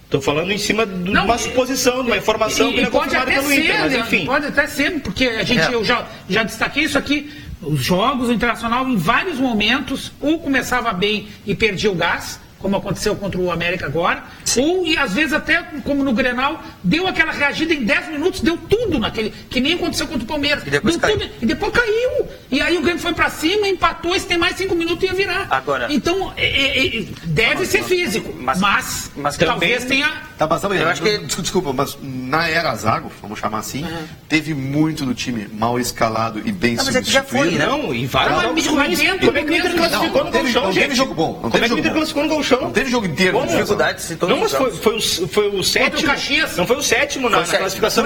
Speaker 7: Estou falando em cima de uma suposição, de uma informação que não é confirmada pelo Inter, mas enfim.
Speaker 6: Pode até ser, porque eu já destaquei isso aqui. Os jogos, o Internacional, em vários momentos, ou começava bem e perdia o gás, como aconteceu contra o América agora, ou, e às vezes até, como no Grenal, deu aquela reagida em 10 minutos, deu tudo naquele, que nem aconteceu contra o Palmeiras.
Speaker 5: E depois caiu.
Speaker 6: E depois caiu. E aí o Grêmio foi pra cima, empatou, e se tem mais 5 minutos ia virar.
Speaker 5: Agora,
Speaker 6: então, deve ser físico, mas talvez tenha...
Speaker 3: Eu acho que... Desculpa, mas na era Zago, vamos chamar assim, teve muito do time mal escalado e bem substituído.
Speaker 5: Mas é que já foi, né?
Speaker 7: Não, e vários jogos ruins.
Speaker 6: Como é que o Inter classificou
Speaker 3: no Gauchão, gente? Não teve jogo bom.
Speaker 7: Como é que o Inter classificou no Gauchão?
Speaker 3: Não teve jogo inteiro.
Speaker 5: Com dificuldade, se todo
Speaker 7: não, mas foi o sétimo. Não foi o sétimo na classificação.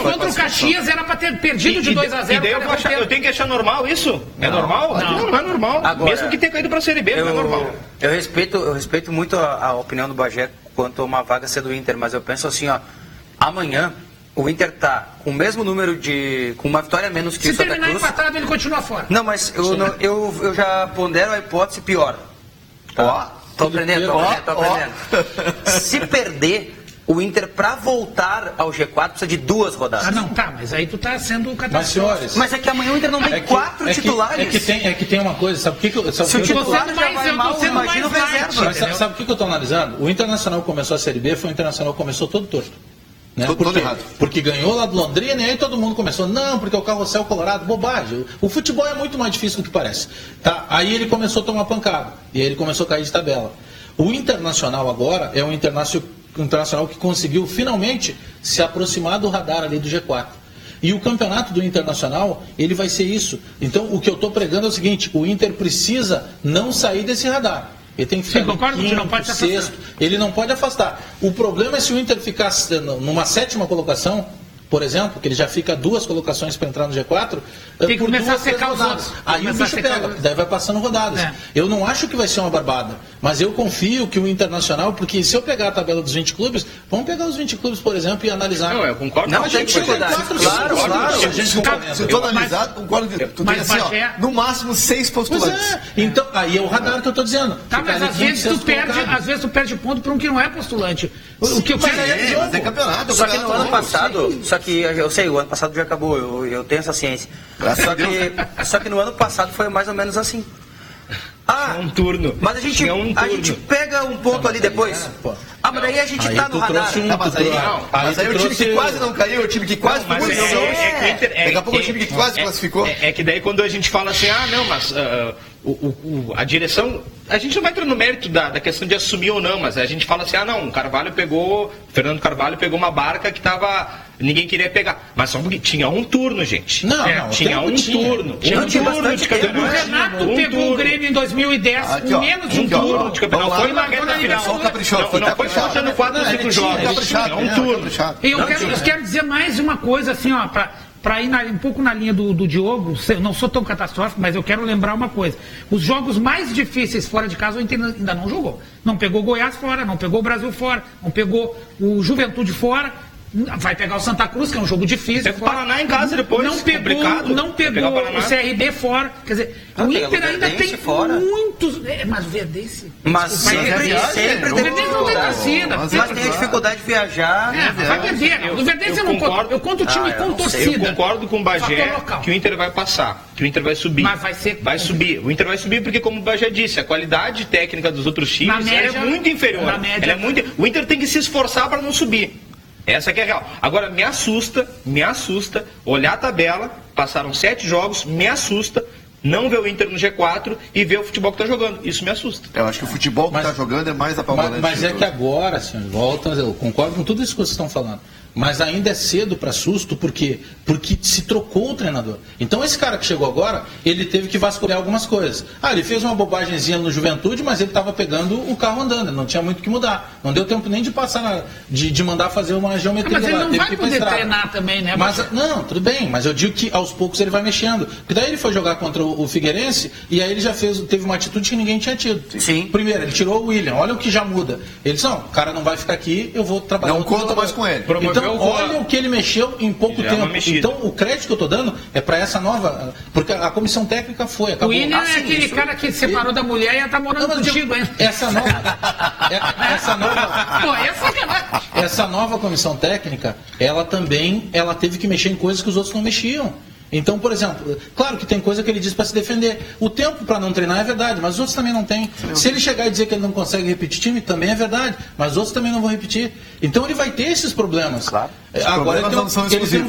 Speaker 6: Contra o Caxias era para ter perdido de 2-0.
Speaker 7: E daí eu tenho que achar normal isso? É normal? Não é normal.
Speaker 5: Agora,
Speaker 7: mesmo que tenha caído para a Série B, não é normal.
Speaker 5: Eu respeito muito a opinião do Bagé quanto a uma vaga ser do Inter, mas eu penso assim, amanhã o Inter tá com o mesmo número com uma vitória a menos que o Santa Cruz.
Speaker 6: Se terminar empatado, ele continua fora.
Speaker 5: Não, mas eu já pondero a hipótese pior. Tô aprendendo. Se perder, o Inter, para voltar ao G4, precisa de 2 rodadas.
Speaker 6: Mas aí tu tá sendo catastrófico.
Speaker 5: Mas é que amanhã o Inter não tem 4 titulares.
Speaker 4: É que tem uma coisa, sabe o que eu...
Speaker 5: Se o titular já vai mal, imagina o reserva.
Speaker 4: Sabe o que eu tô analisando? O Internacional começou a Série B, foi o Internacional que começou todo torto. Né? Porque ganhou lá do Londrina e aí todo mundo começou, não, porque o carrossel colorado, bobagem. O futebol é muito mais difícil do que parece. Tá? Aí ele começou a tomar pancada, e aí ele começou a cair de tabela. O Internacional agora é um Internacional que conseguiu finalmente se aproximar do radar ali do G4. E o campeonato do Internacional, ele vai ser isso. Então o que eu estou pregando é o seguinte, o Inter precisa não sair desse radar. Ele tem que ficar quinto, sexto, ele não pode afastar. O problema é se o Inter ficar numa 7ª colocação, por exemplo, que ele já fica 2 colocações para entrar no G4,
Speaker 6: tem que começar a secar os outros.
Speaker 4: Aí o bicho pega, daí vai passando rodadas. Eu não acho que vai ser uma barbada, mas eu confio que o Internacional, porque se eu pegar a tabela dos 20 clubes, vamos pegar os 20 clubes, por exemplo, e analisar.
Speaker 7: Não, eu concordo.
Speaker 5: Não, tem dificuldade. Claro.
Speaker 3: Se eu tô analisado, concordo. Tu tem assim, no máximo 6 postulantes.
Speaker 4: Então, aí é o radar que eu tô dizendo.
Speaker 6: Tá, mas às vezes tu perde ponto para um que não é postulante. O que eu quero
Speaker 3: é campeonato.
Speaker 5: Só que no ano passado, eu sei, o ano passado já acabou, eu tenho essa ciência. Só que no ano passado foi mais ou menos assim.
Speaker 7: Um turno.
Speaker 5: Mas a gente pega um ponto ali depois. Mas daí a gente tá no radar.
Speaker 3: Mas aí o time que quase não caiu, o time que quase foi muito daqui a pouco o time que quase classificou.
Speaker 7: É que daí quando a gente fala assim, mas a direção, a gente não vai entrar no mérito da questão de assumir ou não, mas a gente fala assim, Fernando Carvalho pegou uma barca que ninguém queria pegar. Mas só porque tinha um turno, gente. Tinha um turno. Tinha um turno de campeonato.
Speaker 6: O Renato pegou o Grêmio em 2010 com menos de um turno
Speaker 7: de campeonato. Foi na reta final. Não foi faltando 4 ou 5 jogos. Tinha um turno.
Speaker 6: E eu quero dizer mais uma coisa, assim, ó, para ir um pouco na linha do Diogo, eu não sou tão catastrófico, mas eu quero lembrar uma coisa. Os jogos mais difíceis fora de casa o Inter ainda não jogou. Não pegou o Goiás fora, não pegou o Brasil fora, não pegou o Juventude fora. Vai pegar o Santa Cruz, que é um jogo difícil.
Speaker 7: Pega o Paraná em casa depois.
Speaker 6: Não pegou o CRB fora. Quer dizer, o Inter ainda tem muitos. Mas o Verdense.
Speaker 5: Mas sempre
Speaker 6: o Verdense não tem torcida.
Speaker 5: Mas tem a dificuldade de viajar.
Speaker 6: Vai perder. O Verdense eu não conto. Eu conto o time com torcida.
Speaker 7: Eu concordo com o Bagé que o Inter vai passar, que o Inter vai subir.
Speaker 6: Mas
Speaker 7: vai subir. O Inter vai subir porque, como o Bagé disse, a qualidade técnica dos outros times é muito inferior. O Inter tem que se esforçar para não subir. Essa que é a real. Agora, me assusta olhar a tabela, passaram 7 jogos, me assusta não ver o Inter no G4 e ver o futebol que está jogando. Isso me assusta.
Speaker 3: Eu acho que o futebol que está jogando é mais apavorante.
Speaker 4: Mas é que agora, senhor, eu concordo com tudo isso que vocês estão falando. Mas ainda é cedo para susto, porque se trocou o treinador. Então esse cara que chegou agora, ele teve que vasculhar algumas coisas. Ele fez uma bobagemzinha no Juventude, mas ele estava pegando o carro andando, não tinha muito o que mudar. Não deu tempo nem de passar, de mandar fazer uma geometria
Speaker 6: mas
Speaker 4: lá.
Speaker 6: Mas ele não vai poder treinar também, né?
Speaker 4: Não, tudo bem, mas eu digo que aos poucos ele vai mexendo. Porque daí ele foi jogar contra o Figueirense e aí ele já teve uma atitude que ninguém tinha tido.
Speaker 5: Sim.
Speaker 4: Primeiro, ele tirou o William, olha o que já muda. Ele disse, não, o cara não vai ficar aqui, eu vou trabalhar.
Speaker 3: Não conta mais com ele.
Speaker 4: Então, olha o que ele mexeu em pouco tempo. Então, o crédito que eu estou dando é para essa nova... Porque a comissão técnica acabou.
Speaker 6: O William é aquele cara que separou da mulher e está morando contigo, hein?
Speaker 4: Essa nova comissão técnica, ela teve que mexer em coisas que os outros não mexiam. Então, por exemplo, claro que tem coisa que ele diz para se defender. O tempo para não treinar é verdade, mas os outros também não têm. Se ele chegar e dizer que ele não consegue repetir time, também é verdade, mas os outros também não vão repetir. Então ele vai ter esses problemas.
Speaker 3: Claro.
Speaker 4: Agora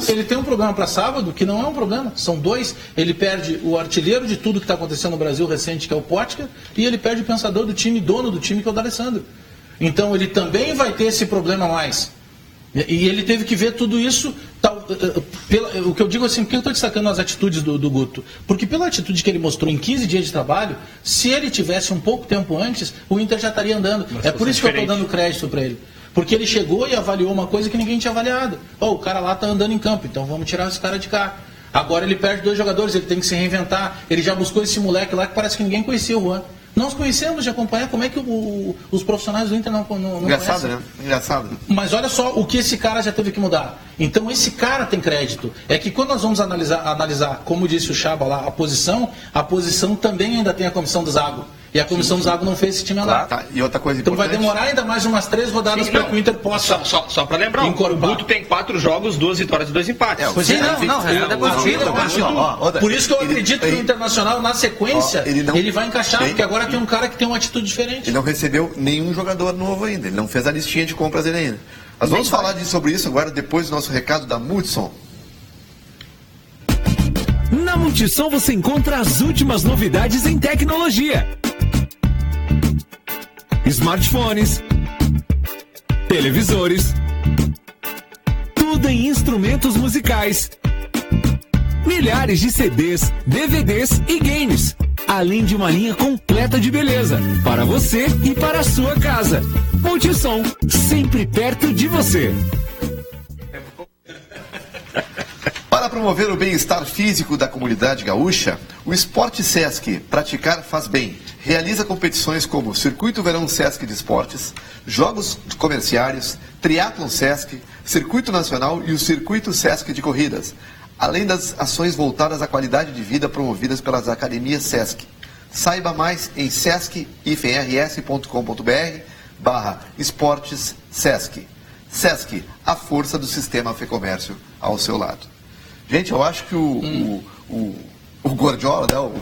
Speaker 4: ele tem um problema para sábado que não é um problema, são 2. Ele perde o artilheiro de tudo que está acontecendo no Brasil recente, que é o Pótker, e ele perde o pensador do time, dono do time, que é o D'Alessandro. Então ele também vai ter esse problema a mais. E ele teve que ver tudo isso. O que eu digo assim, porque eu estou destacando as atitudes do Guto? Porque pela atitude que ele mostrou em 15 dias de trabalho, se ele tivesse um pouco tempo antes, o Inter já estaria andando. É por isso que eu estou dando crédito para ele. Porque ele chegou e avaliou uma coisa que ninguém tinha avaliado. O cara lá está andando em campo, então vamos tirar esse cara de cá. Agora ele perde 2 jogadores, ele tem que se reinventar. Ele já buscou esse moleque lá que parece que ninguém conhecia, o Juan. Nós conhecemos de acompanhar como é que os profissionais do Inter não
Speaker 3: Engraçado,
Speaker 4: conhecem.
Speaker 3: né? Engraçado.
Speaker 4: Mas olha só o que esse cara já teve que mudar. Então esse cara tem crédito. É que quando nós vamos analisar, como disse o Chaba lá, a posição também ainda tem a comissão do Zago. E a comissão do Zago não fez esse time lá.
Speaker 3: Tá. E outra coisa
Speaker 4: então
Speaker 3: importante...
Speaker 4: vai demorar ainda mais umas 3 rodadas para que o Inter possa...
Speaker 7: Só para lembrar, o Guto tem 4 jogos, 2 vitórias e 2 empates.
Speaker 4: Por isso que eu acredito que o Internacional, na sequência, ele vai encaixar, porque agora tem um cara que tem uma atitude diferente.
Speaker 3: Ele não recebeu nenhum jogador novo ainda, ele não fez a listinha de compras dele ainda. Nós vamos falar sobre isso agora, depois do nosso recado da Multissom.
Speaker 11: Na Multissom você encontra as últimas novidades em tecnologia. Smartphones, televisores, tudo em instrumentos musicais, milhares de CDs, DVDs e games, além de uma linha completa de beleza, para você e para a sua casa. Multissom, sempre perto de você.
Speaker 3: Para promover o bem-estar físico da comunidade gaúcha, o Esporte Sesc Praticar Faz Bem realiza competições como Circuito Verão Sesc de Esportes, Jogos Comerciários, Triatlon Sesc, Circuito Nacional e o Circuito Sesc de Corridas, além das ações voltadas à qualidade de vida promovidas pelas academias Sesc. Saiba mais em sesc.ifrs.com.br/esportes Sesc. Sesc, a força do sistema Fecomércio ao seu lado. Gente, eu acho que o Gordiola, né, o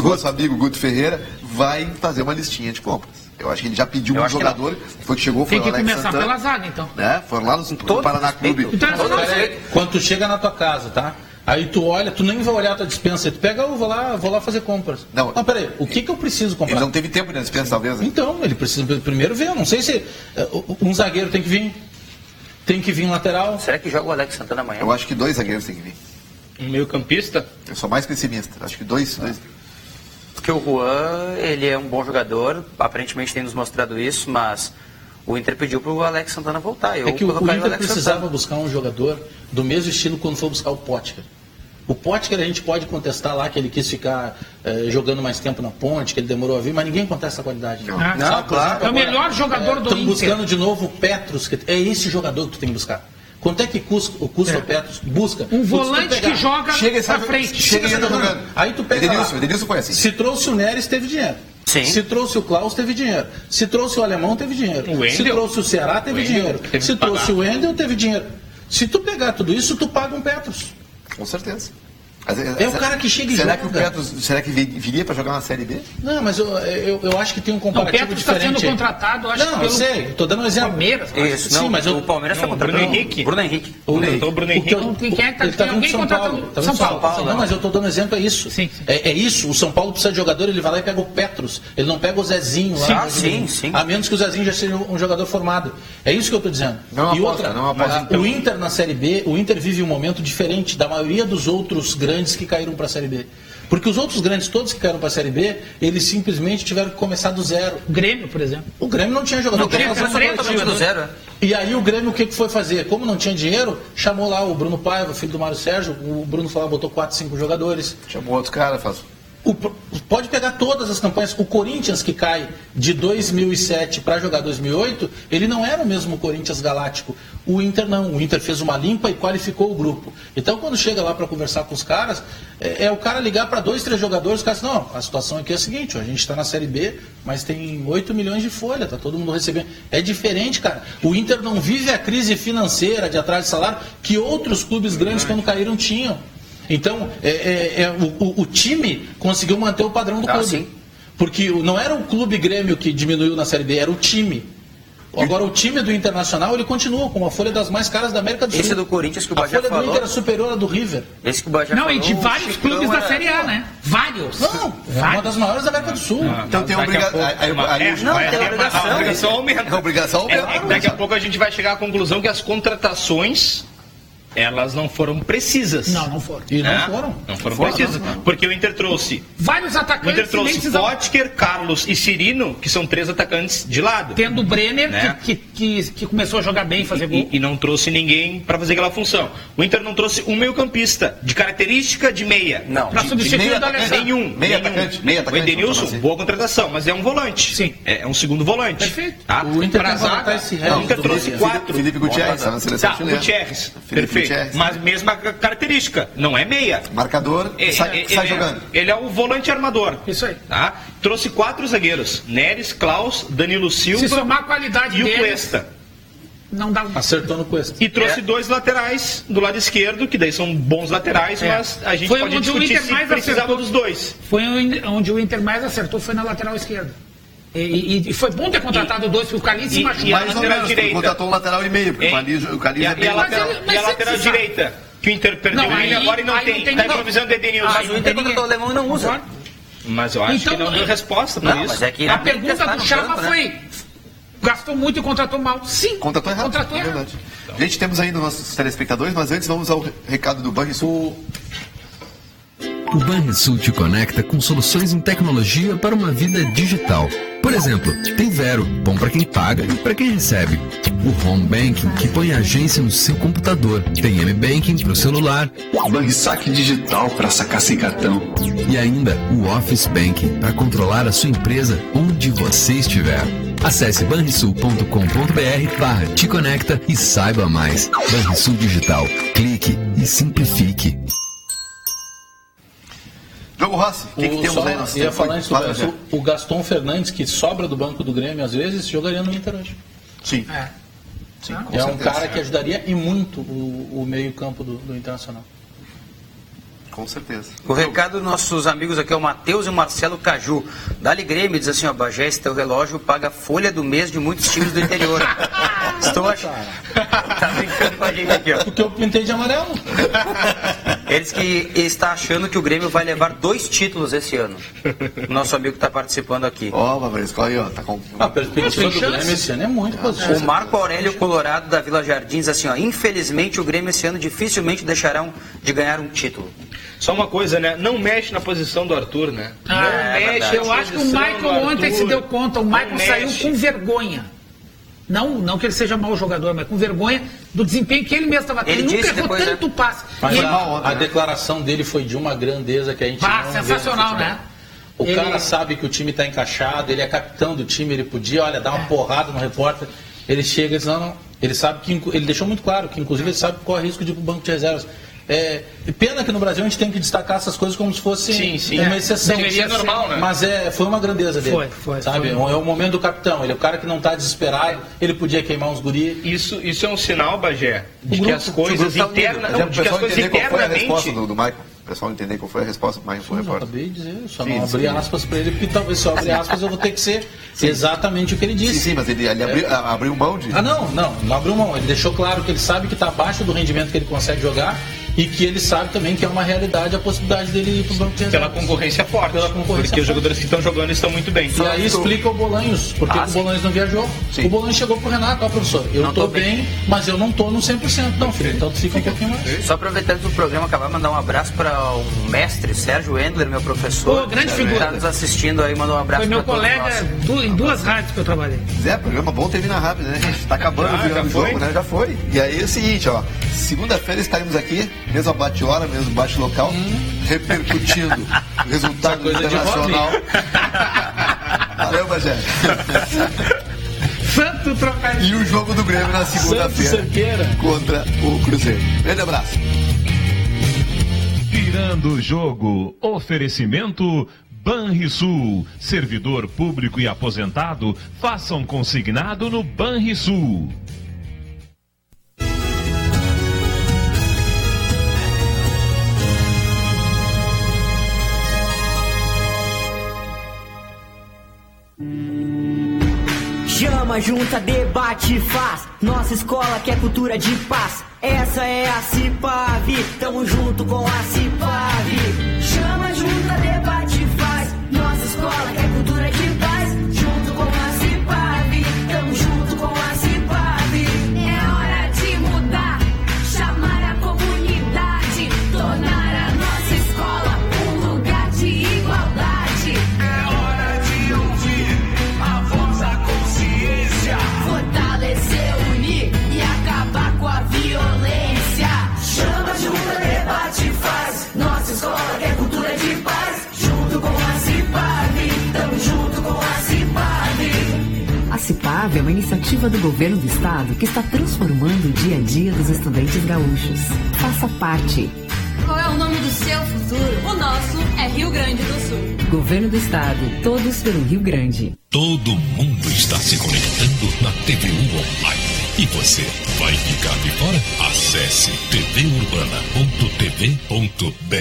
Speaker 3: nosso amigo Guto Ferreira, vai fazer uma listinha de compras. Eu acho que ele já pediu um jogador, foi que chegou, foi o Alex Santana.
Speaker 6: Tem que começar pela zaga, então.
Speaker 3: Né? Foram lá no Paraná Clube.
Speaker 4: Quando tu chega na tua casa, tá? Aí tu olha, tu nem vai olhar a tua dispensa, tu pega, vou lá fazer compras.
Speaker 3: Não,
Speaker 4: peraí, o que eu preciso comprar?
Speaker 3: Ele não teve tempo na dispensa, talvez. Né?
Speaker 4: Então, ele precisa primeiro ver, não sei se um zagueiro tem que vir lateral.
Speaker 5: Será que joga o Alex Santana amanhã?
Speaker 3: Eu acho que 2 zagueiros tem que vir.
Speaker 7: Um meio campista?
Speaker 3: Eu sou mais pessimista, acho que 2.
Speaker 5: Porque o Juan, ele é um bom jogador, aparentemente tem nos mostrado isso, mas o Inter pediu para o Alex Santana voltar.
Speaker 4: É que o Inter precisava buscar um jogador do mesmo estilo quando foi buscar o Potker. O Potker a gente pode contestar lá que ele quis ficar jogando mais tempo na Ponte, que ele demorou a vir, mas ninguém contesta a qualidade.
Speaker 6: Não, claro. É o melhor jogador do Inter.
Speaker 4: Estão buscando de novo o Petros, que é esse jogador que tu tem que buscar. Quanto é que custa o Petros? Busca.
Speaker 6: Um volante que joga pra frente.
Speaker 3: Chega e entra jogando.
Speaker 4: Aí tu pega
Speaker 3: Edenilson foi assim.
Speaker 4: Se trouxe o Neres, teve dinheiro.
Speaker 5: Sim.
Speaker 4: Se trouxe o Klaus, teve dinheiro. Se trouxe o Alemão, teve dinheiro. Se trouxe o Ceará, teve dinheiro. Se trouxe o Wendel, teve dinheiro. Se tu pegar tudo isso, tu paga um Petros.
Speaker 3: Com certeza.
Speaker 4: É o cara que chega e joga.
Speaker 3: Será que viria para jogar uma Série B?
Speaker 4: Não, mas eu acho que tem um comparativo diferente.
Speaker 6: O Petros está sendo contratado, acho que
Speaker 4: eu sei, estou dando um exemplo.
Speaker 6: Palmeiras.
Speaker 5: Isso,
Speaker 4: sim, mas
Speaker 5: o Palmeiras está contratando
Speaker 7: Bruno Henrique.
Speaker 5: Bruno Henrique.
Speaker 4: Ele está vindo de São Paulo. São Paulo. Não, mas eu estou dando exemplo, é isso.
Speaker 6: Sim.
Speaker 4: É isso, o São Paulo precisa de jogador, ele vai lá e pega o Petros. Ele não pega o Zezinho lá.
Speaker 5: Sim.
Speaker 4: A menos que o Zezinho já seja um jogador formado. É isso que eu estou dizendo.
Speaker 3: Não aposta.
Speaker 4: O Inter na Série B, o Inter vive um momento diferente da maioria dos outros grandes que caíram para a Série B. Porque os outros grandes, todos que caíram para a Série B, eles simplesmente tiveram que começar do zero.
Speaker 6: O Grêmio, por exemplo.
Speaker 4: O Grêmio não tinha jogador.
Speaker 5: Não tinha do zero.
Speaker 4: E aí o Grêmio o que foi fazer? Como não tinha dinheiro, chamou lá o Bruno Paiva, filho do Mário Sérgio. O Bruno falou, botou 4, 5 jogadores.
Speaker 3: Chamou outros caras, faz.
Speaker 4: Pode pegar todas as campanhas. O Corinthians, que cai de 2007 para jogar 2008, ele não era o mesmo Corinthians galáctico. O Inter não. O Inter fez uma limpa e qualificou o grupo. Então, quando chega lá para conversar com os caras, é o cara ligar para 2, 3 jogadores, os caras dizem, não, a situação aqui é a seguinte, a gente está na Série B, mas tem 8 milhões de folha, tá todo mundo recebendo. É diferente, cara. O Inter não vive a crise financeira de atraso de salário que outros clubes grandes, quando caíram, tinham. Então, o time conseguiu manter o padrão do clube.
Speaker 5: Sim.
Speaker 4: Porque não era o clube Grêmio que diminuiu na Série B, era o time. Agora, o time do Internacional, ele continua com a folha das mais caras da América do Sul.
Speaker 5: Esse do Corinthians que o Bajé falou.
Speaker 4: A folha do Inter é superior à do River.
Speaker 5: Esse que o Bajé falou.
Speaker 6: Não, e de vários clubes da Série A, né? Vários.
Speaker 4: Não, é uma das maiores da América do Sul.
Speaker 3: Então tem obrigação.
Speaker 5: Não, tem obrigação.
Speaker 7: A obrigação aumenta.
Speaker 3: A obrigação aumenta.
Speaker 7: Daqui a pouco a gente vai chegar à conclusão que as contratações, elas não foram precisas.
Speaker 6: Não foram.
Speaker 4: E não foram.
Speaker 7: Não foram precisas. Porque o Inter trouxe...
Speaker 6: Vários atacantes.
Speaker 7: O Inter trouxe Potker, Carlos e Cirino, que são 3 atacantes de lado.
Speaker 6: Tendo o Brenner, né? que começou a jogar bem, fazer gol.
Speaker 7: E não trouxe ninguém para fazer aquela função. O Inter não trouxe um meio-campista de característica de meia.
Speaker 5: Não.
Speaker 6: Para substituir o D'Alessandro.
Speaker 7: Nenhum.
Speaker 3: Meio atacante.
Speaker 7: O Edenilson, boa contratação, mas é um volante.
Speaker 6: Sim.
Speaker 7: É um segundo volante.
Speaker 6: Perfeito.
Speaker 7: Tá?
Speaker 4: O Inter
Speaker 7: pra zaga, o Inter trouxe 4.
Speaker 3: Felipe Gutierrez, está na seleção chilena.
Speaker 7: Gutierrez. Perfeito. Mas mesma característica, não é meia.
Speaker 3: Marcador, sai jogando.
Speaker 7: Ele é o volante armador.
Speaker 6: Isso aí.
Speaker 7: Tá? Trouxe 4 zagueiros: Neres, Klaus, Danilo Silva.
Speaker 6: Se somar a qualidade
Speaker 7: e
Speaker 6: deles,
Speaker 7: o Cuesta.
Speaker 6: Não dá.
Speaker 4: Acertou no Cuesta.
Speaker 7: E trouxe 2 laterais do lado esquerdo, que daí são bons laterais, mas a gente pode discutir se precisava dos 2.
Speaker 6: Foi onde o Inter mais acertou, foi na lateral esquerda. E foi bom ter contratado 2, porque o Carlinhos se machucou.
Speaker 7: E a lateral direita.
Speaker 3: Contratou um lateral e meio, porque o Carlinhos é bem lateral.
Speaker 7: E a lateral direita, que o Inter perdeu ele agora e não tem. Está improvisando o Edenilson.
Speaker 5: Mas o Inter contratou o Alemão e não usa.
Speaker 7: Mas eu acho que não deu resposta por isso.
Speaker 5: Mas é que
Speaker 6: a pergunta do Chama foi... Gastou muito e contratou mal. Sim,
Speaker 3: contratou errado. É verdade. Gente, temos ainda nossos telespectadores, mas antes vamos ao recado do Banrisul.
Speaker 12: O Banrisul te conecta com soluções em tecnologia para uma vida digital. Por exemplo, tem Vero, bom para quem paga e para quem recebe. O Home Banking, que põe a agência no seu computador. Tem M-Banking para o celular.
Speaker 13: Banrisaque Digital para sacar sem cartão.
Speaker 12: E ainda o Office Banking para controlar a sua empresa onde você estiver. Acesse banrisul.com.br/te conecta e saiba mais. Banrisul Digital. Clique e simplifique.
Speaker 3: Diogo Rossi, o que temos aí?
Speaker 4: Nós ia falar sobre o Gaston Fernandes, que sobra do banco do Grêmio, às vezes, jogaria no Inter hoje.
Speaker 3: Sim.
Speaker 4: Sim, é um cara que ajudaria e muito o meio-campo do Internacional.
Speaker 3: Com certeza.
Speaker 5: O recado dos nossos amigos aqui é o Matheus e o Marcelo Caju. Dali Grêmio, diz assim, ó, Bagé, esse teu relógio paga a folha do mês de muitos times do interior. Estou achando. Tá brincando com a gente aqui, ó.
Speaker 4: Porque eu pintei de amarelo.
Speaker 5: Ele disse que está achando que o Grêmio vai levar 2 títulos esse ano. Nosso amigo que está participando aqui.
Speaker 3: Mas escolhe, tá com...
Speaker 4: A perspectiva do Grêmio esse ano é muito positiva.
Speaker 5: O Marco Aurélio Colorado da Vila Jardins, assim, infelizmente o Grêmio esse ano dificilmente deixará de ganhar um título.
Speaker 7: Só uma coisa, né? Não mexe na posição do Arthur, né?
Speaker 6: Não mexe. Eu acho que o Michael ontem se deu conta. O Michael saiu com vergonha. Não que ele seja mau jogador, mas com vergonha do desempenho que ele mesmo estava tendo. Ele nunca errou tanto passe.
Speaker 4: Mas a declaração dele foi de uma grandeza que a gente não
Speaker 6: sensacional, né?
Speaker 4: O cara sabe que o time está encaixado, ele é capitão do time, ele podia, dar uma porrada no repórter. Ele chega e diz, não, ele sabe que, ele deixou muito claro que inclusive ele sabe que corre risco de ir para o banco de reservas. Pena que no Brasil a gente tem que destacar essas coisas como se fosse uma exceção.
Speaker 7: Seria normal, né?
Speaker 4: Mas foi uma grandeza dele. Sabe? É o momento do capitão. Ele é o cara que não está desesperado, ele podia queimar uns guri.
Speaker 7: Isso é um sinal, Bagé, de que as coisas internamente...
Speaker 3: Qual foi a resposta do Michael? O pessoal entender qual foi a resposta do Michael pro repórter.
Speaker 4: Eu acabei de dizer, só não abri aspas para ele, porque talvez se eu abrir aspas eu vou ter que ser exatamente o que ele disse.
Speaker 3: Sim, mas ele abriu mão de...
Speaker 4: Não abriu mão. Ele deixou claro que ele sabe que está abaixo do rendimento que ele consegue jogar e que ele sabe também que é uma realidade a possibilidade dele ir para o banco de reserva.
Speaker 7: Pela concorrência forte. Porque os jogadores que estão jogando estão muito bem.
Speaker 4: E aí explica o Bolanhos, porque o Bolanhos não viajou. Sim. O Bolanhos chegou pro Renato, professor, eu estou bem, mas eu não estou no 100%. Não, filho, então fica um pouquinho mais.
Speaker 5: Só aproveitando o programa, acabar de mandar um abraço para o mestre Sérgio Endler, meu professor.
Speaker 6: Grande figura.
Speaker 5: Está nos assistindo aí, mandou um abraço.
Speaker 6: Foi meu colega em 2 rádios que eu trabalhei.
Speaker 3: Programa bom termina rápido, né, gente? Tá acabando o jogo, né? Já foi. E aí é o seguinte, segunda-feira estaremos aqui, mesmo bate-hora, mesmo bate-local, repercutindo o resultado internacional. Valeu, Bagé.
Speaker 6: Santo trocadilho.
Speaker 3: E o jogo do Grêmio na segunda-feira contra o Cruzeiro. Grande abraço.
Speaker 2: Virando o jogo, oferecimento Banrisul, servidor público e aposentado, faça um consignado no Banrisul.
Speaker 8: Chama, junta, debate, faz. Nossa escola quer cultura de paz. Essa é a Cipav, tamo junto com a Cipav.
Speaker 9: Chama, junta, debate, faz. Nossa escola quer cultura de paz. Junto com a Cipav, tamo junto com a Cipav. É hora de mudar, chamar a comunidade, tornar a nossa escola um lugar de igualdade.
Speaker 1: É hora de ouvir a voz da consciência,
Speaker 9: fortalecer, unir e acabar com a violência. Chama, junta, debate, faz. Nossa escola quer cultura de paz. Junto com a Cipav, tamo junto com a Cipav.
Speaker 10: A Cipav é uma iniciativa do governo do estado que está transformando o dia a dia dos estudantes gaúchos. Faça parte.
Speaker 14: Qual é o nome do seu futuro? O nosso é Rio Grande do Sul.
Speaker 10: Governo do estado, todos pelo Rio Grande.
Speaker 1: Todo mundo está se conectando na TVU Online. E você vai ficar de fora? Acesse tvurbana.tv.br.